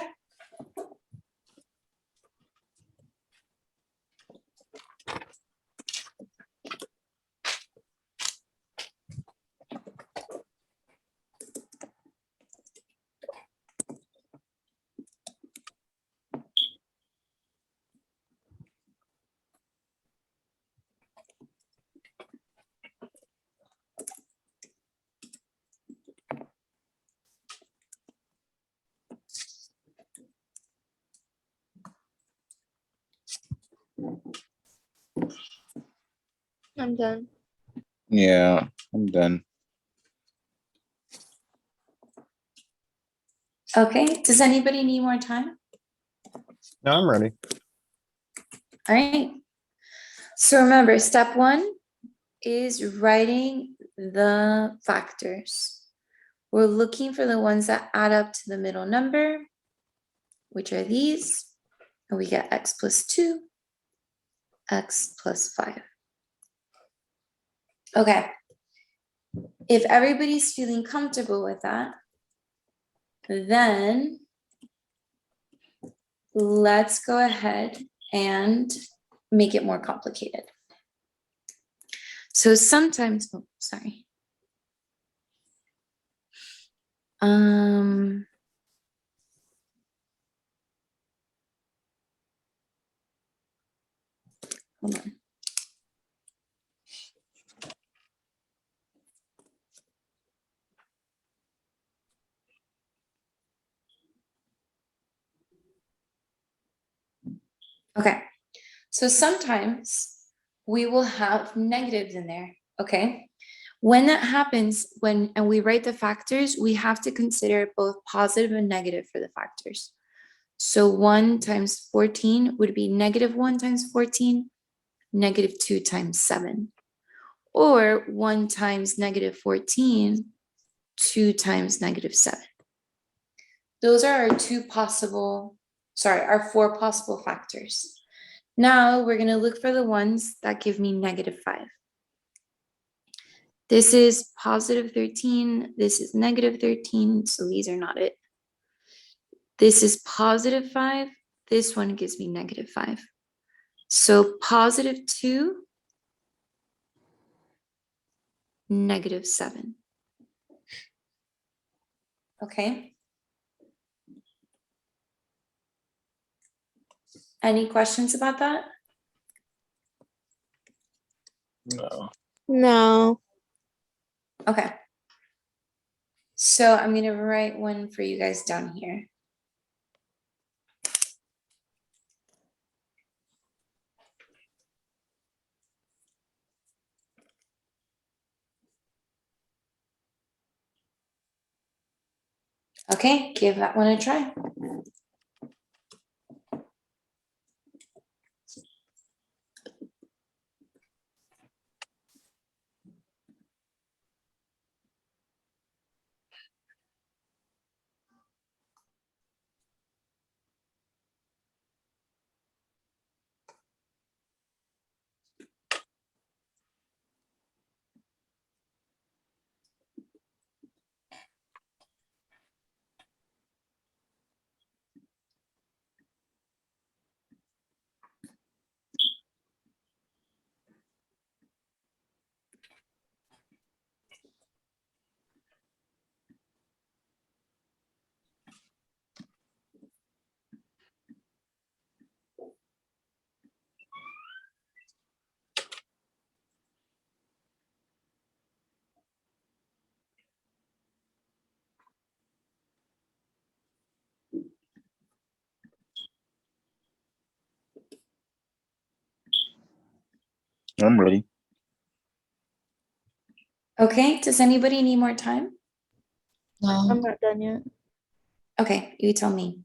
I'm done. Yeah, I'm done. Okay, does anybody need more time? No, I'm ready. All right. So remember, step one is writing the factors. We're looking for the ones that add up to the middle number, which are these, and we get x plus 2, x plus 5. Okay. If everybody's feeling comfortable with that, then let's go ahead and make it more complicated. So sometimes, oh, sorry. Hold on. Okay, so sometimes we will have negatives in there, okay? When that happens, and we write the factors, we have to consider both positive and negative for the factors. So 1 times 14 would be -1 times 14, -2 times 7. Or 1 times -14, 2 times -7. Those are our our 4 possible factors. Now we're gonna look for the ones that give me -5. This is +13, this is -13, so these are not it. This is +5, this one gives me -5. So +2, -7. Okay. Any questions about that? No. No. Okay. So I'm gonna write one for you guys down here. Okay, give that one a try. I'm ready. Okay, does anybody need more time? No. I'm not done yet. Okay, you tell me.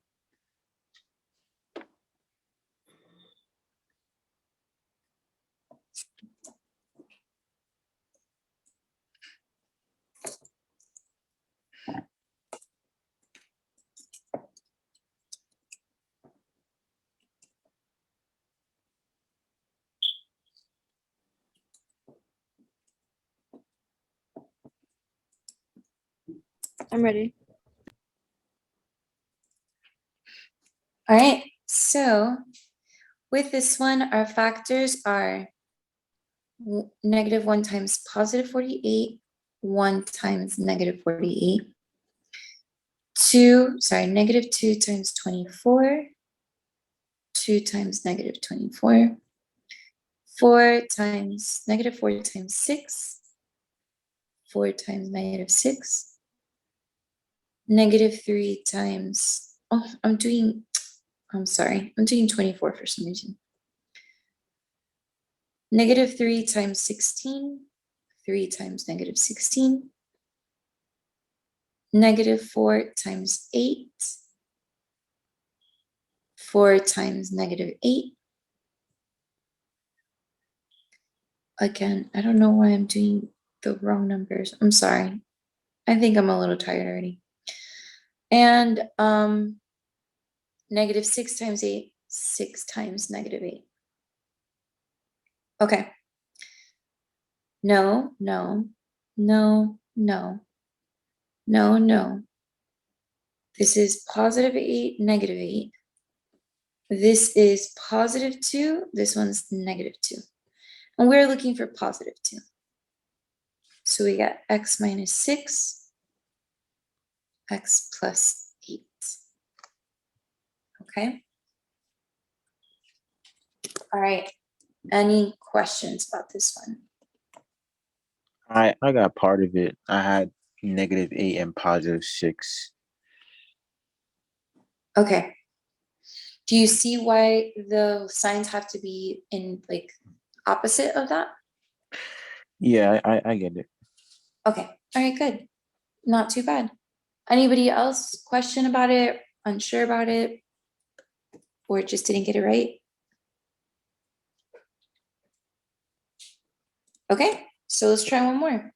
I'm ready. All right, so with this one, our factors are -1 times positive 48, 1 times negative 48, -2 times 24, 2 times negative 24, 4 times -4 times 6, 4 times -6, -3 times, I'm doing 24 for some reason. -3 times 16, 3 times -16, -4 times 8, 4 times -8. Again, I don't know why I'm doing the wrong numbers. I'm sorry. I think I'm a little tired already. And -6 times 8, 6 times -8. Okay. No, no, no, no, no, no. This is +8, -8. This is +2. This one's -2. And we're looking for +2. So we got x minus 6, x plus 8. Okay. All right. Any questions about this one? I got part of it. I had -8 and +6. Okay. Do you see why the signs have to be in like opposite of that? Yeah, I get it. Okay. All right, good. Not too bad. Anybody else question about it, unsure about it, or just didn't get it right? Okay, so let's try one more.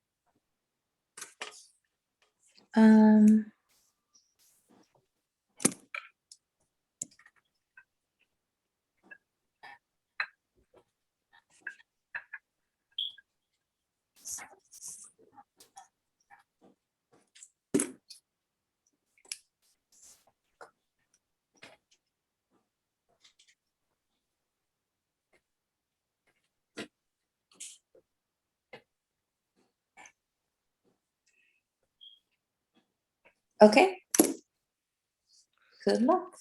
Okay. Good luck.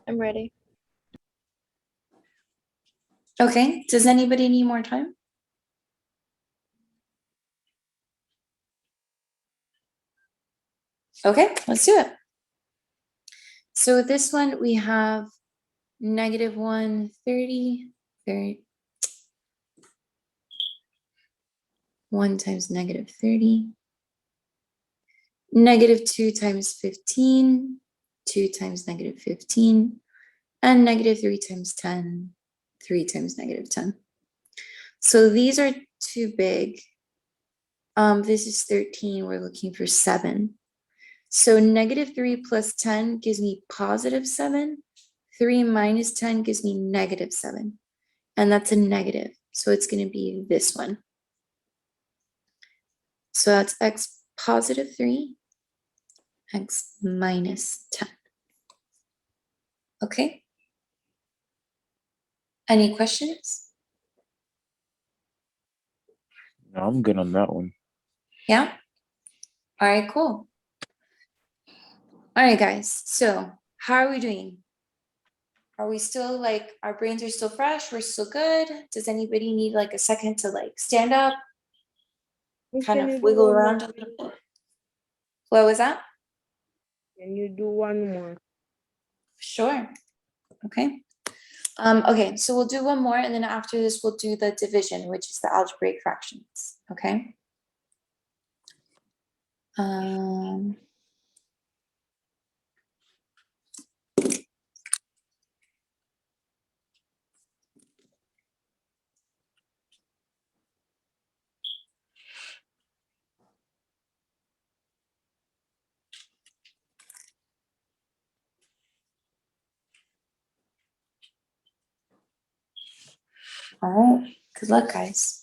I'm ready. Okay, does anybody need more time? Okay, let's do it. So with this one, we have -1, 30, 1 times -30, -2 times 15, 2 times -15, and -3 times 10, 3 times -10. So these are too big. This is 13, we're looking for 7. So -3 plus 10 gives me +7. 3 minus 10 gives me -7. And that's a negative. So it's going to be this one. So that's x +3, x minus 10. Okay. Any questions? No, I'm good on that one. Yeah? All right, cool. All right, guys. So how are we doing? Are we still like, our brains are still fresh? We're still good? Does anybody need like a second to like stand up, kind Can you of do wiggle one around a more? little bit? What was that? Can you do one more? Sure. Okay. Okay, so we'll do one more, and then after this, we'll do the division, which is the algebraic fractions. Okay. All right. Good luck, guys.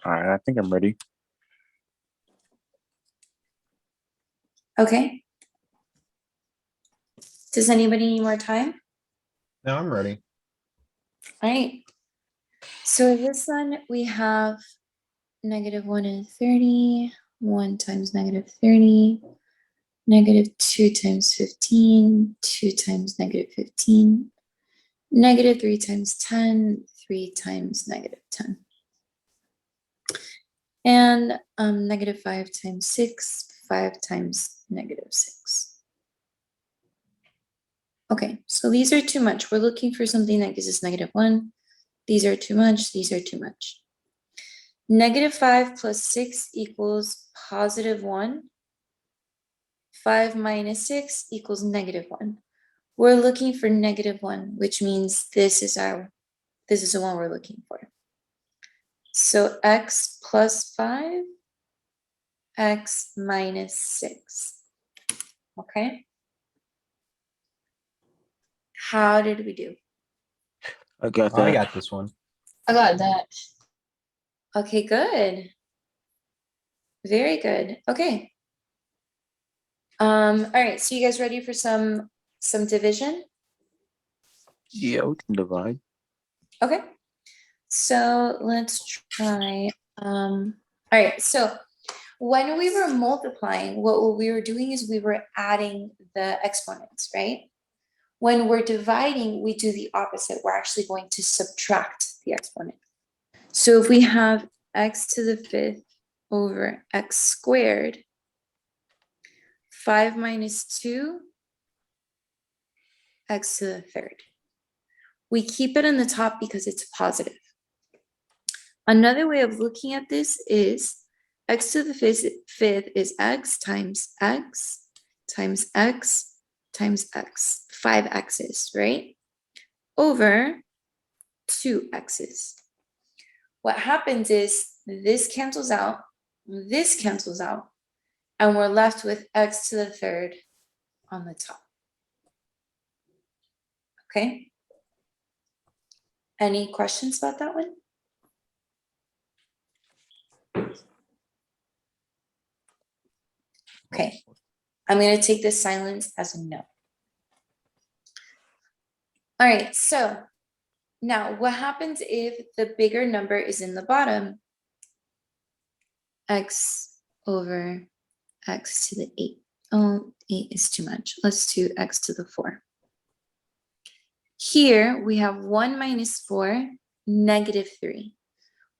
All right, I think I'm ready. Okay. Does anybody need more time? No, I'm ready. All right. So this one, we have -1 and 30, 1 times -30, -2 times 15, 2 times -15, -3 times 10, 3 times -10. And -5 times 6, 5 times -6. Okay, so these are too much. We're looking for something that gives us -1. These are too much. These are too much. -5 plus 6 equals +1. 5 minus 6 equals -1. We're looking for -1, which means this is the one we're looking for. So x plus 5, x minus 6. Okay. How did we do? I got I that. got this one. I got that. Okay, good. Very good. Okay. All right, so you guys ready for some division? Yeah, we can divide. Okay. So let's try. All right, so when we were multiplying, what we were doing is we were adding the exponents, right? When we're dividing, we do the opposite. We're actually going to subtract the exponent. So if we have x to the 5th over x squared, 5 minus 2, x to the 3rd. We keep it on the top because it's positive. Another way of looking at this is x to the 5th is x times x times x times x, 5 x's, right? Over 2 x's. What happens is this cancels out, this cancels out, and we're left with x to the third on the top. Okay? Any questions about that one? Okay, I'm going to take this silence as a no. All right, so now what happens if the bigger number is in the bottom? X over x to the 8. Oh, 8 is too much. Let's do x to the 4. Here we have 1 minus 4, negative 3.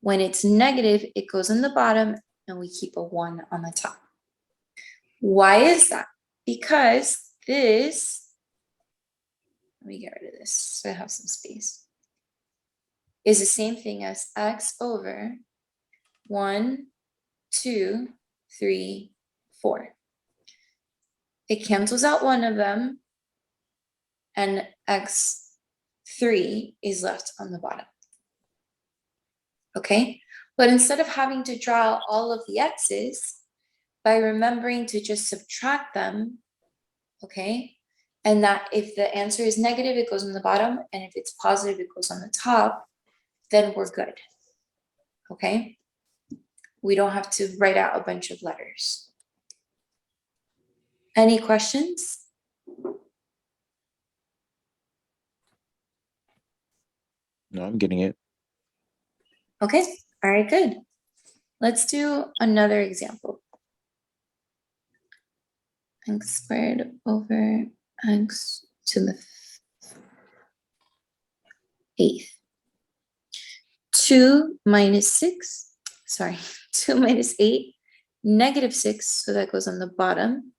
When it's negative, it goes on the bottom and we keep a 1 on the top. Why is that? Because this, let me get rid of this so I have some space, is the same thing as x over 1, 2, 3, 4. It cancels out one of them, and x3 is left on the bottom. Okay? But instead of having to draw all of the x's, by remembering to just subtract them, okay? And that if the answer is negative, it goes on the bottom, and if it's positive, it goes on the top, then we're good. Okay? We don't have to write out a bunch of letters. Any questions? No, I'm getting it. Okay, all right, good. Let's do another example. X squared over x to the 8th. 2 minus 6, sorry, 2 minus 8, negative 6, so that goes on the bottom.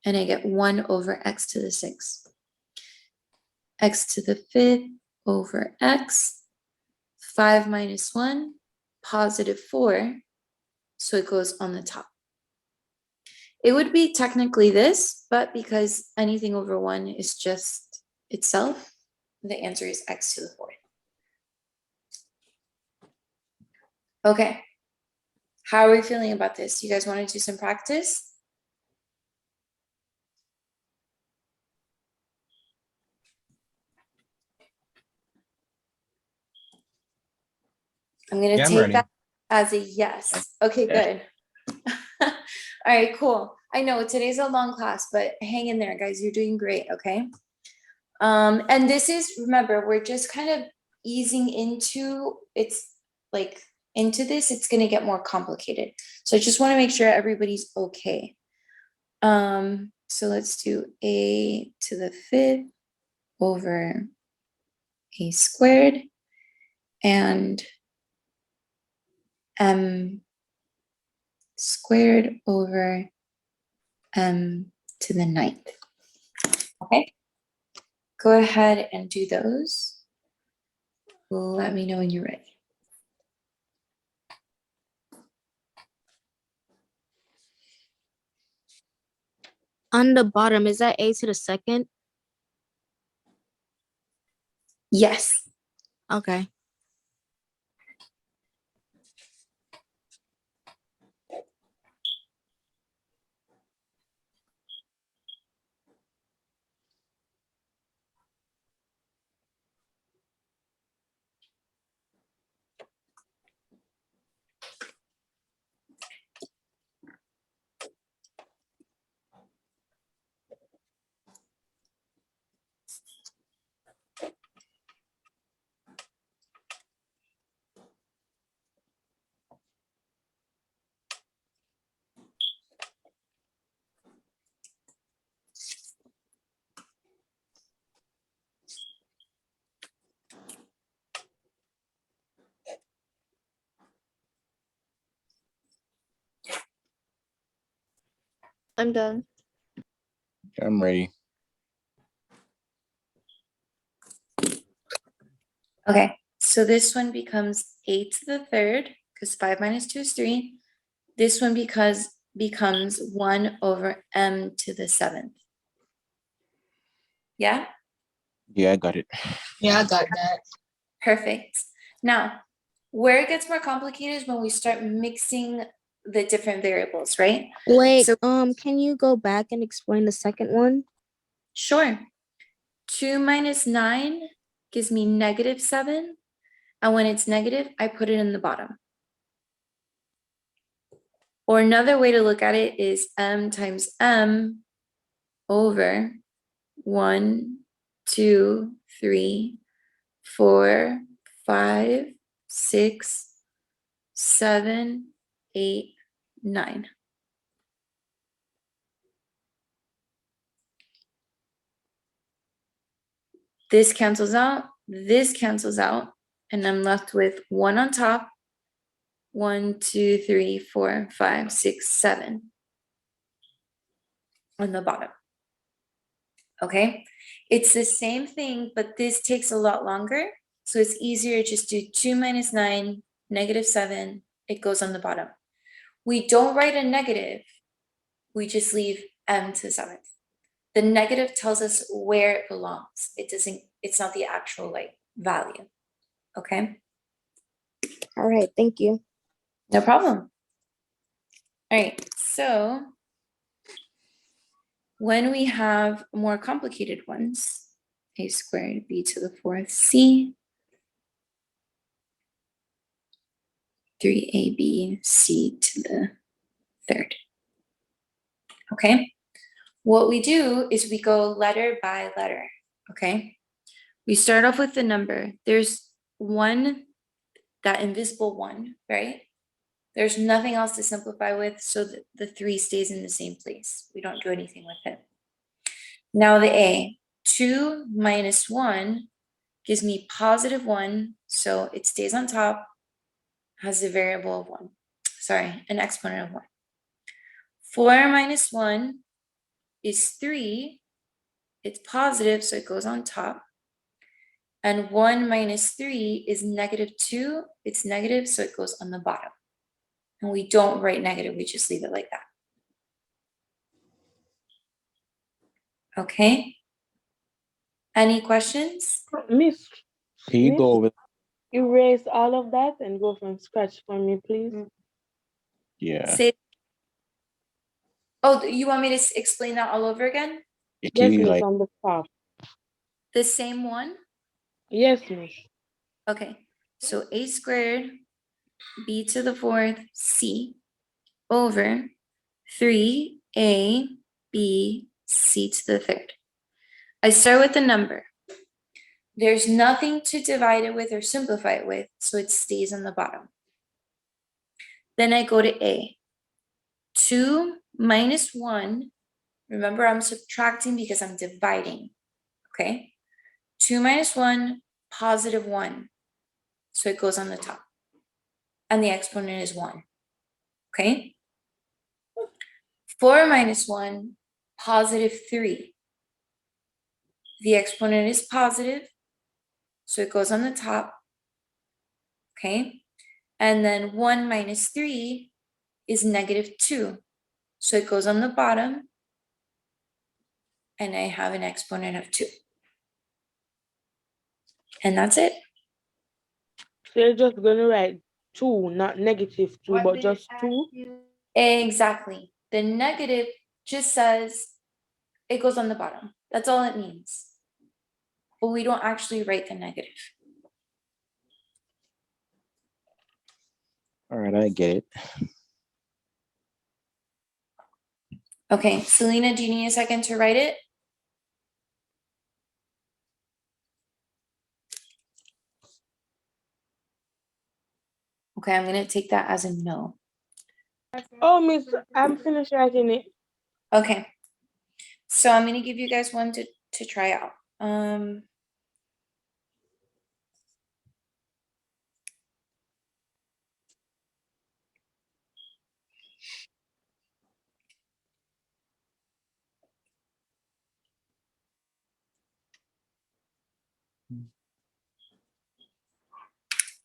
And I get 1 over x to the 6th. X to the 5th over x. 5 minus 1, positive 4, so it goes on the top. It would be technically this, but because anything over 1 is just itself, the answer is x to the 4th. Okay, how are we feeling about this? You guys want to do some practice? I'm going to Yeah, I'm take ready. that as a yes. Okay, good. All right, cool. I know today's a long class, but hang in there, guys. You're doing great, okay? And this is, remember, we're just kind of easing into, it's like into this, it's going to get more complicated. So I just want to make sure everybody's okay. So let's do a to the 5th over a squared and m squared over m to the 9th. Okay, go ahead and do those. Let me know when you're ready. On the bottom, is that a to the 2nd? Yes. Okay. I'm done. I'm ready. Okay, so this one becomes a to the 3rd, because 5 minus 2 is 3. This one becomes becomes 1 over m to the 7th. Yeah? Yeah, I got it. Yeah, I got that. Perfect. Now, where it gets more complicated is when we start mixing the different variables, right? Wait, So- can you go back and explain the second one? Sure. 2 minus 9 gives me negative 7. And when it's negative, I put it in the bottom. Or another way to look at it is m times m over 1, 2, 3, 4, 5, 6, 7, 8, 9. This cancels out, and I'm left with 1 on top. 1, 2, 3, 4, 5, 6, 7 on the bottom. Okay, it's the same thing, but this takes a lot longer. So it's easier to just do 2 minus 9, negative 7, it goes on the bottom. We don't write a negative, we just leave m to the 7th. The negative tells us where it belongs. It's not the actual like value. Okay, All right, thank you. no problem. All right, so when we have more complicated ones, a squared b to the 4th c, 3ab c to the 3rd. Okay, what we do is we go letter by letter. Okay, we start off with the number. There's one, that invisible 1, right? There's nothing else to simplify with, so that the 3 stays in the same place. We don't do anything with it. Now the a, 2 minus 1 gives me positive 1, so it stays on top, has a variable of 1. Sorry, an exponent of 1. 4 minus 1 is 3. It's positive, so it goes on top. And 1 minus 3 is negative 2. It's negative, so it goes on the bottom. And we don't write negative, we just leave it like that. Okay? Any questions? Miss, Can you go over? erase all of that and go from scratch for me, please. Yeah. Say. Oh, you want me to explain that all over again? Can Yes, you miss, like? on the top. The same one? Yes, miss. Okay, so a squared b to the 4th c over 3a b c to the 3rd. I start with the number. There's nothing to divide it with or simplify it with, so it stays on the bottom. Then I go to a. 2 minus 1, remember I'm subtracting because I'm dividing, okay? 2 minus 1, positive 1, so it goes on the top. And the exponent is 1, okay? 4 minus 1, positive 3. The exponent is positive, so it goes on the top, okay? And then 1 minus 3 is negative 2, so it goes on the bottom, and I have an exponent of 2. And that's it. So you're just gonna write 2, not negative 2, but just 2. Exactly. The negative just says it goes on the bottom. That's all it means. But we don't actually write the negative. All right, I get it. Okay, Selena, do you need a second to write it? Okay, I'm gonna take that as a no. Oh, miss, I'm finished writing it. Okay. So I'm gonna give you guys one to try out.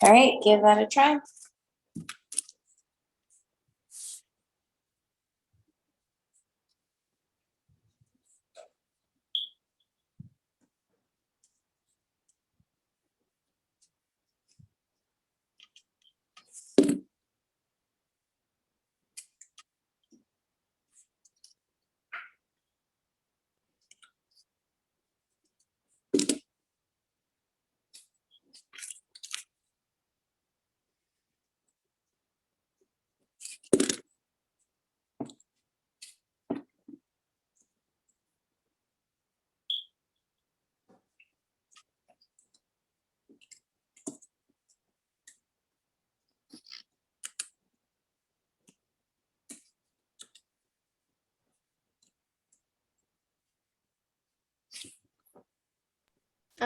All right, give that a try.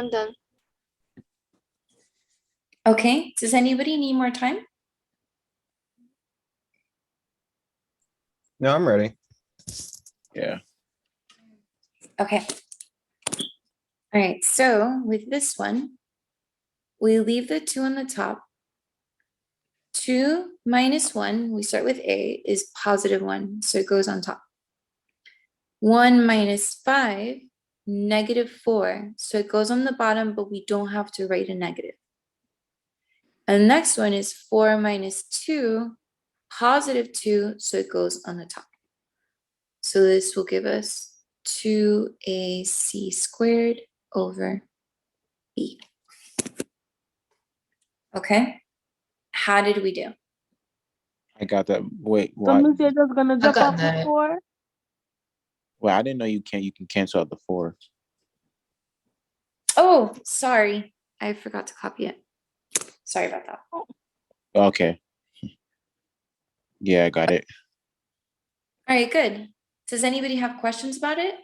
I'm done. Okay, does anybody need more time? No, I'm ready. Yeah. Okay. All right, so with this one, we leave the 2 on the top. 2 minus 1, we start with A, is positive 1, so it goes on top. 1 minus 5, negative 4, so it goes on the bottom, but we don't have to write a negative. And the next one is 4 minus 2, positive 2, so it goes on the top. So this will give us 2ac squared over b. Okay, how did we do? I got that. Wait, So what? Miss you're just gonna drop got off the that. 4? Well, I didn't know you can cancel out the 4. Oh, sorry, I forgot to copy it. Sorry about that. Okay. Yeah, I got it. All right, good. Does anybody have questions about it?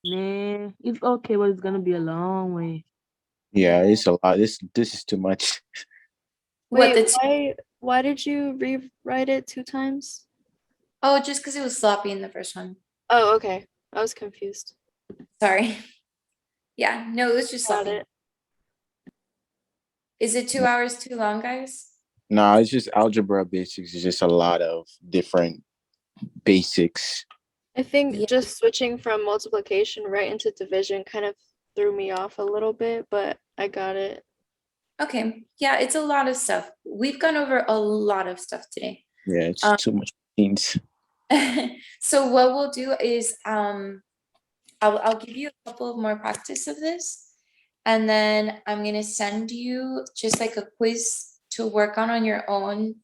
Nah, it's okay, but it's gonna be a long way. Yeah, it's a lot. This is too much. What Wait, the why did you rewrite it 2 times? Oh, just because it was sloppy in the first one. Oh, okay. I was confused. Sorry. Yeah, no, it was just Got sloppy. it. Is it 2 hours too long, guys? No, it's just algebra basics. It's just a lot of different basics. I think Yeah. just switching from multiplication right into division kind of threw me off a little bit, but I got it. Okay, yeah, it's a lot of stuff. We've gone over a lot of stuff today. Yeah, it's too much things. So what we'll do is I'll give you a couple of more practice of this, and then I'm gonna send you just like a quiz to work on your own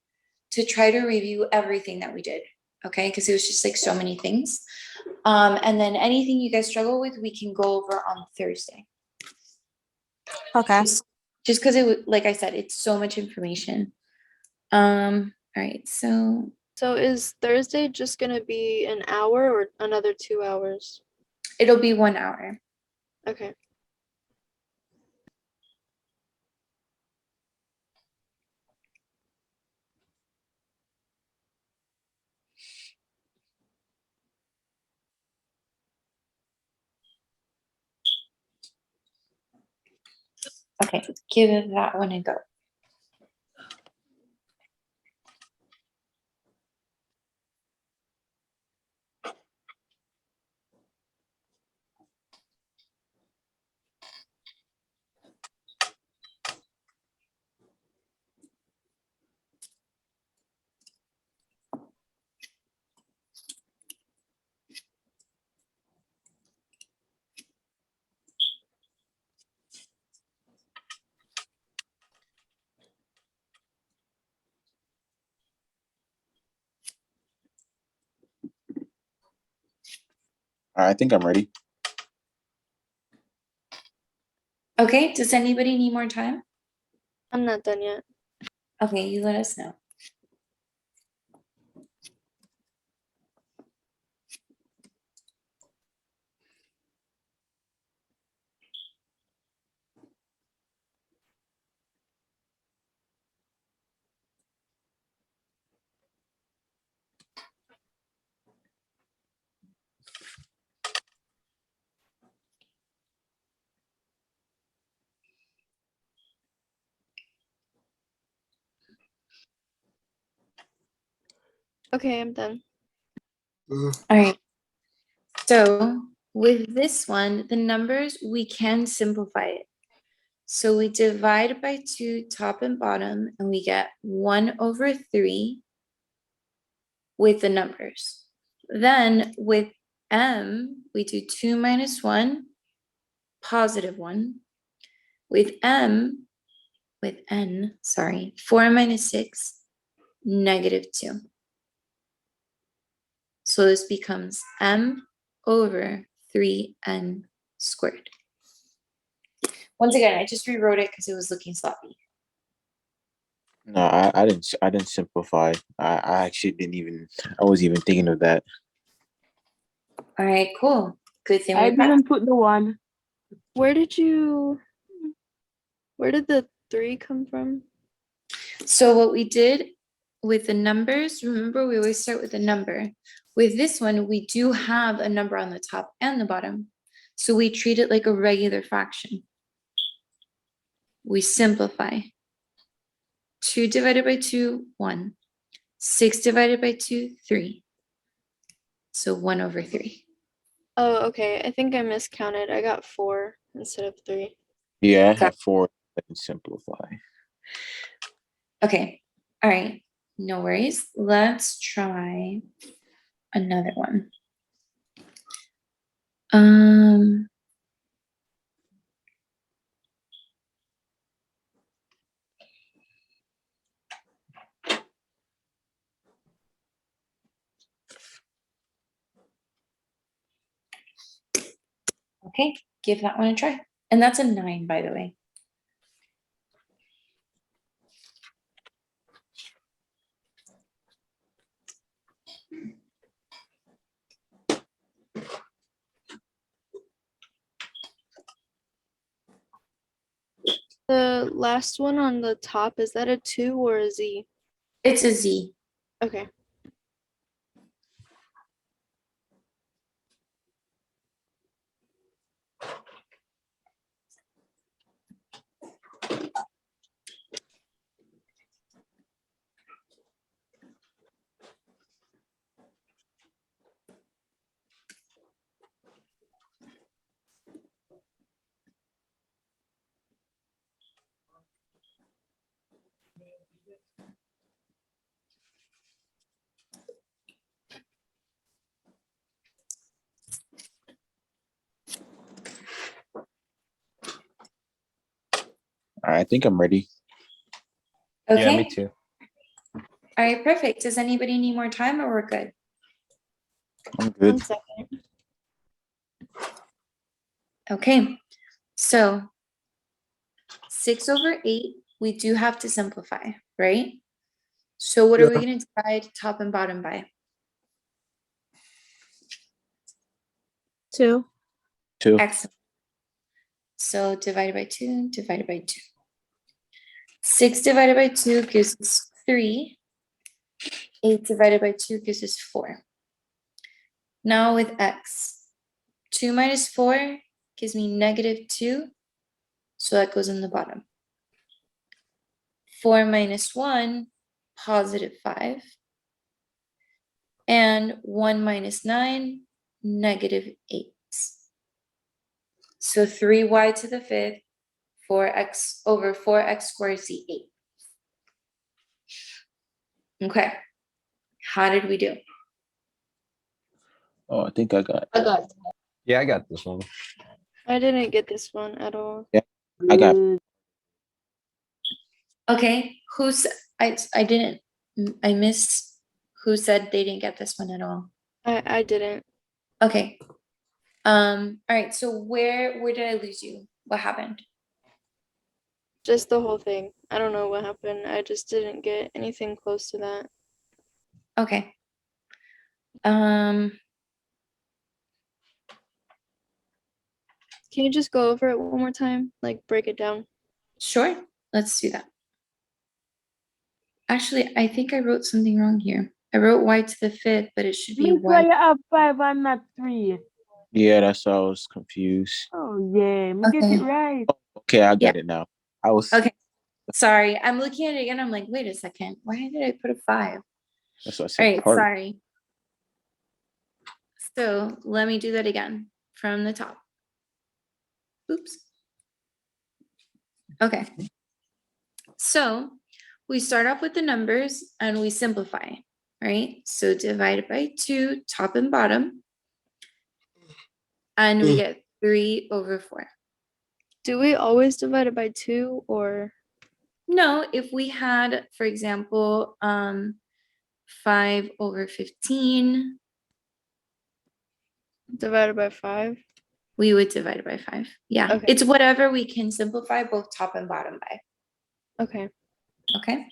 to try to review everything that we did. Okay, because it was just like so many things. And then anything you guys struggle with, we can go over on Thursday. Okay. Just because it would, like I said, it's so much information. All right, so So is Thursday just gonna be an hour or another 2 hours? it'll be 1 hour. Okay. Okay, give it that one a go. All right, I think I'm ready. Okay, does anybody need more time? I'm not done yet. Okay, you let us know. Okay, I'm done. All right. So with this one, the numbers, we can simplify it. So we divide by 2 top and bottom, and we get 1/3 with the numbers. Then with m, we do 2 minus 1, positive 1. With n, sorry, 4 minus 6, negative 2. So this becomes m over 3n squared. Once again, I just rewrote it because it was looking sloppy. No, I didn't simplify. I actually didn't even. I wasn't even thinking of that. All right, cool. Good thing I we practiced. didn't put the 1. Where did the 3 come from? So what we did with the numbers, remember we always start with a number. With this one, we do have a number on the top and the bottom. So we treat it like a regular fraction. We simplify. 2 divided by 2, 1. 6 divided by 2, 3. So 1/3. Oh, okay. I think I miscounted. I got 4 instead of 3. Yeah, I have 4 and simplify. Okay, all right, no worries. Let's try another one. Okay, give that one a try. And that's a 9, by the way. The last one on the top, is that a 2 or a Z? It's a Z. Okay. All right, I think I'm ready. Okay. Yeah, me too. All right, perfect. Does anybody need more time or we're good? I'm 1 good. second. Okay, so 6/8, we do have to simplify, right? So what are we gonna divide top and bottom by? 2. 2. Excellent. So divided by 2, divided by 2. 6 divided by 2 gives us 3. 8 divided by 2 gives us 4. Now with x, 2 minus 4 gives me -2, so that goes in the bottom. 4 minus 1, +5. And 1 minus 9, -8. So 3y to the 5th, 4x over 4x squared is 8. Okay, how did we do? Oh, I think I got. I got that. Yeah, I got this one. I didn't get this one at all. I got. Okay, I didn't, I missed who said they didn't get this one at all. I didn't. Okay. All right, so where did I lose you? What happened? Just the whole thing. I don't know what happened. I just didn't get anything close to that. Okay. Can you just go over it one more time? Like break it down? Sure, let's do that. Actually, I think I wrote something wrong here. I wrote y to the 5th, but it should be Miss, why y. you have 5 and not 3? Yeah, that's why I was confused. Oh yeah, me get Okay. it right. Okay, I got Yeah. it now. I was. Okay. Sorry, I'm looking at it again. I'm like, wait a second. Why did I put a 5? That's what I All said. right, Part. sorry. So let me do that again from the top. Oops. Okay. So we start off with the numbers and we simplify, right? So divided by 2, top and bottom. And we get 3/4. Do we always divide it by 2 or? No, if we had, for example, 5/15, Divided by 5? we would divide it by 5. Yeah, Okay. it's whatever we can simplify both top and bottom by. Okay. Okay.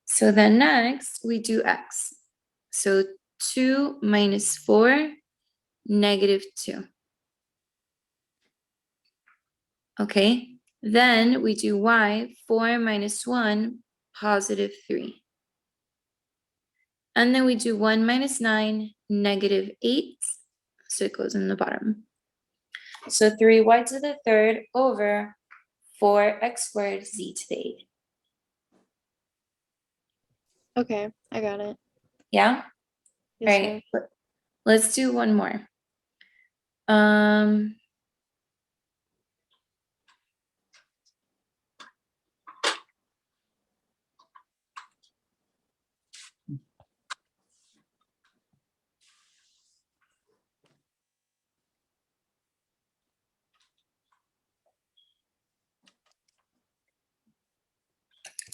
So then next we do x. So 2 minus 4, -2. Okay, then we do y, 4 minus 1, positive 3. And then we do 1 minus 9, negative 8. So it goes in the bottom. So 3y to the third over 4x squared z to the 8. Okay, I got it. Yeah? Yes, All right, let's do one more.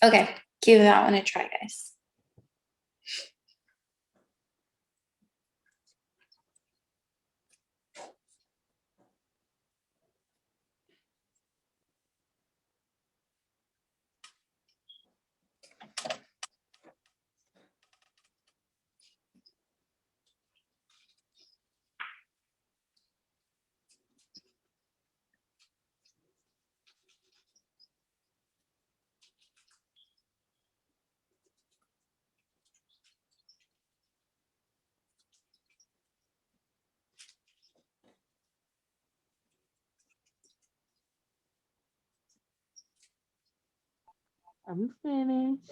Okay, give that one a try, guys. I'm finished.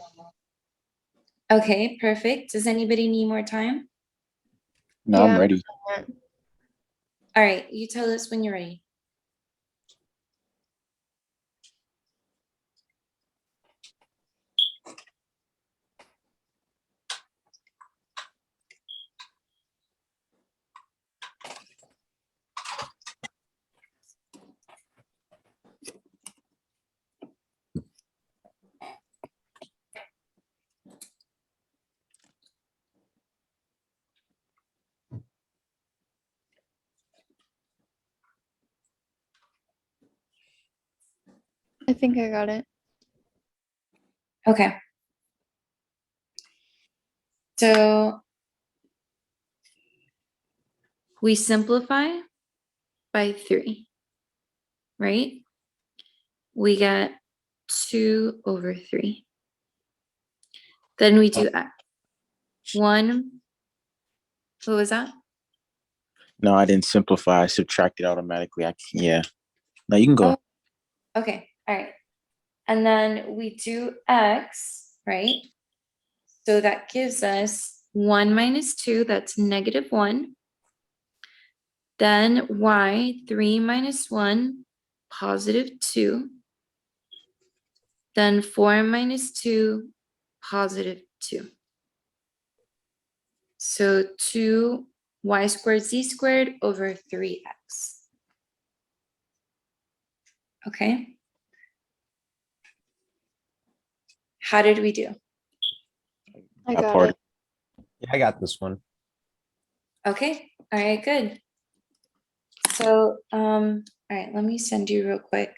Okay, perfect. Does anybody need more time? No, Yeah. I'm ready. All right, you tell us when you're ready. I think I got it. Okay. So we simplify by 3, right? We get 2 over 3. Then we do 1. What was that? No, I didn't simplify. I subtracted automatically. Yeah. No, you can go. Oh, okay, all right. And then we do x, right? So that gives us 1 minus 2, that's negative 1. Then y, 3 minus 1, positive 2. Then 4 minus 2, positive 2. So 2y squared z squared over 3x. Okay. How did we do? I I got parted. it. Yeah, I got this one. Okay, all right, good. So, all right, let me send you real quick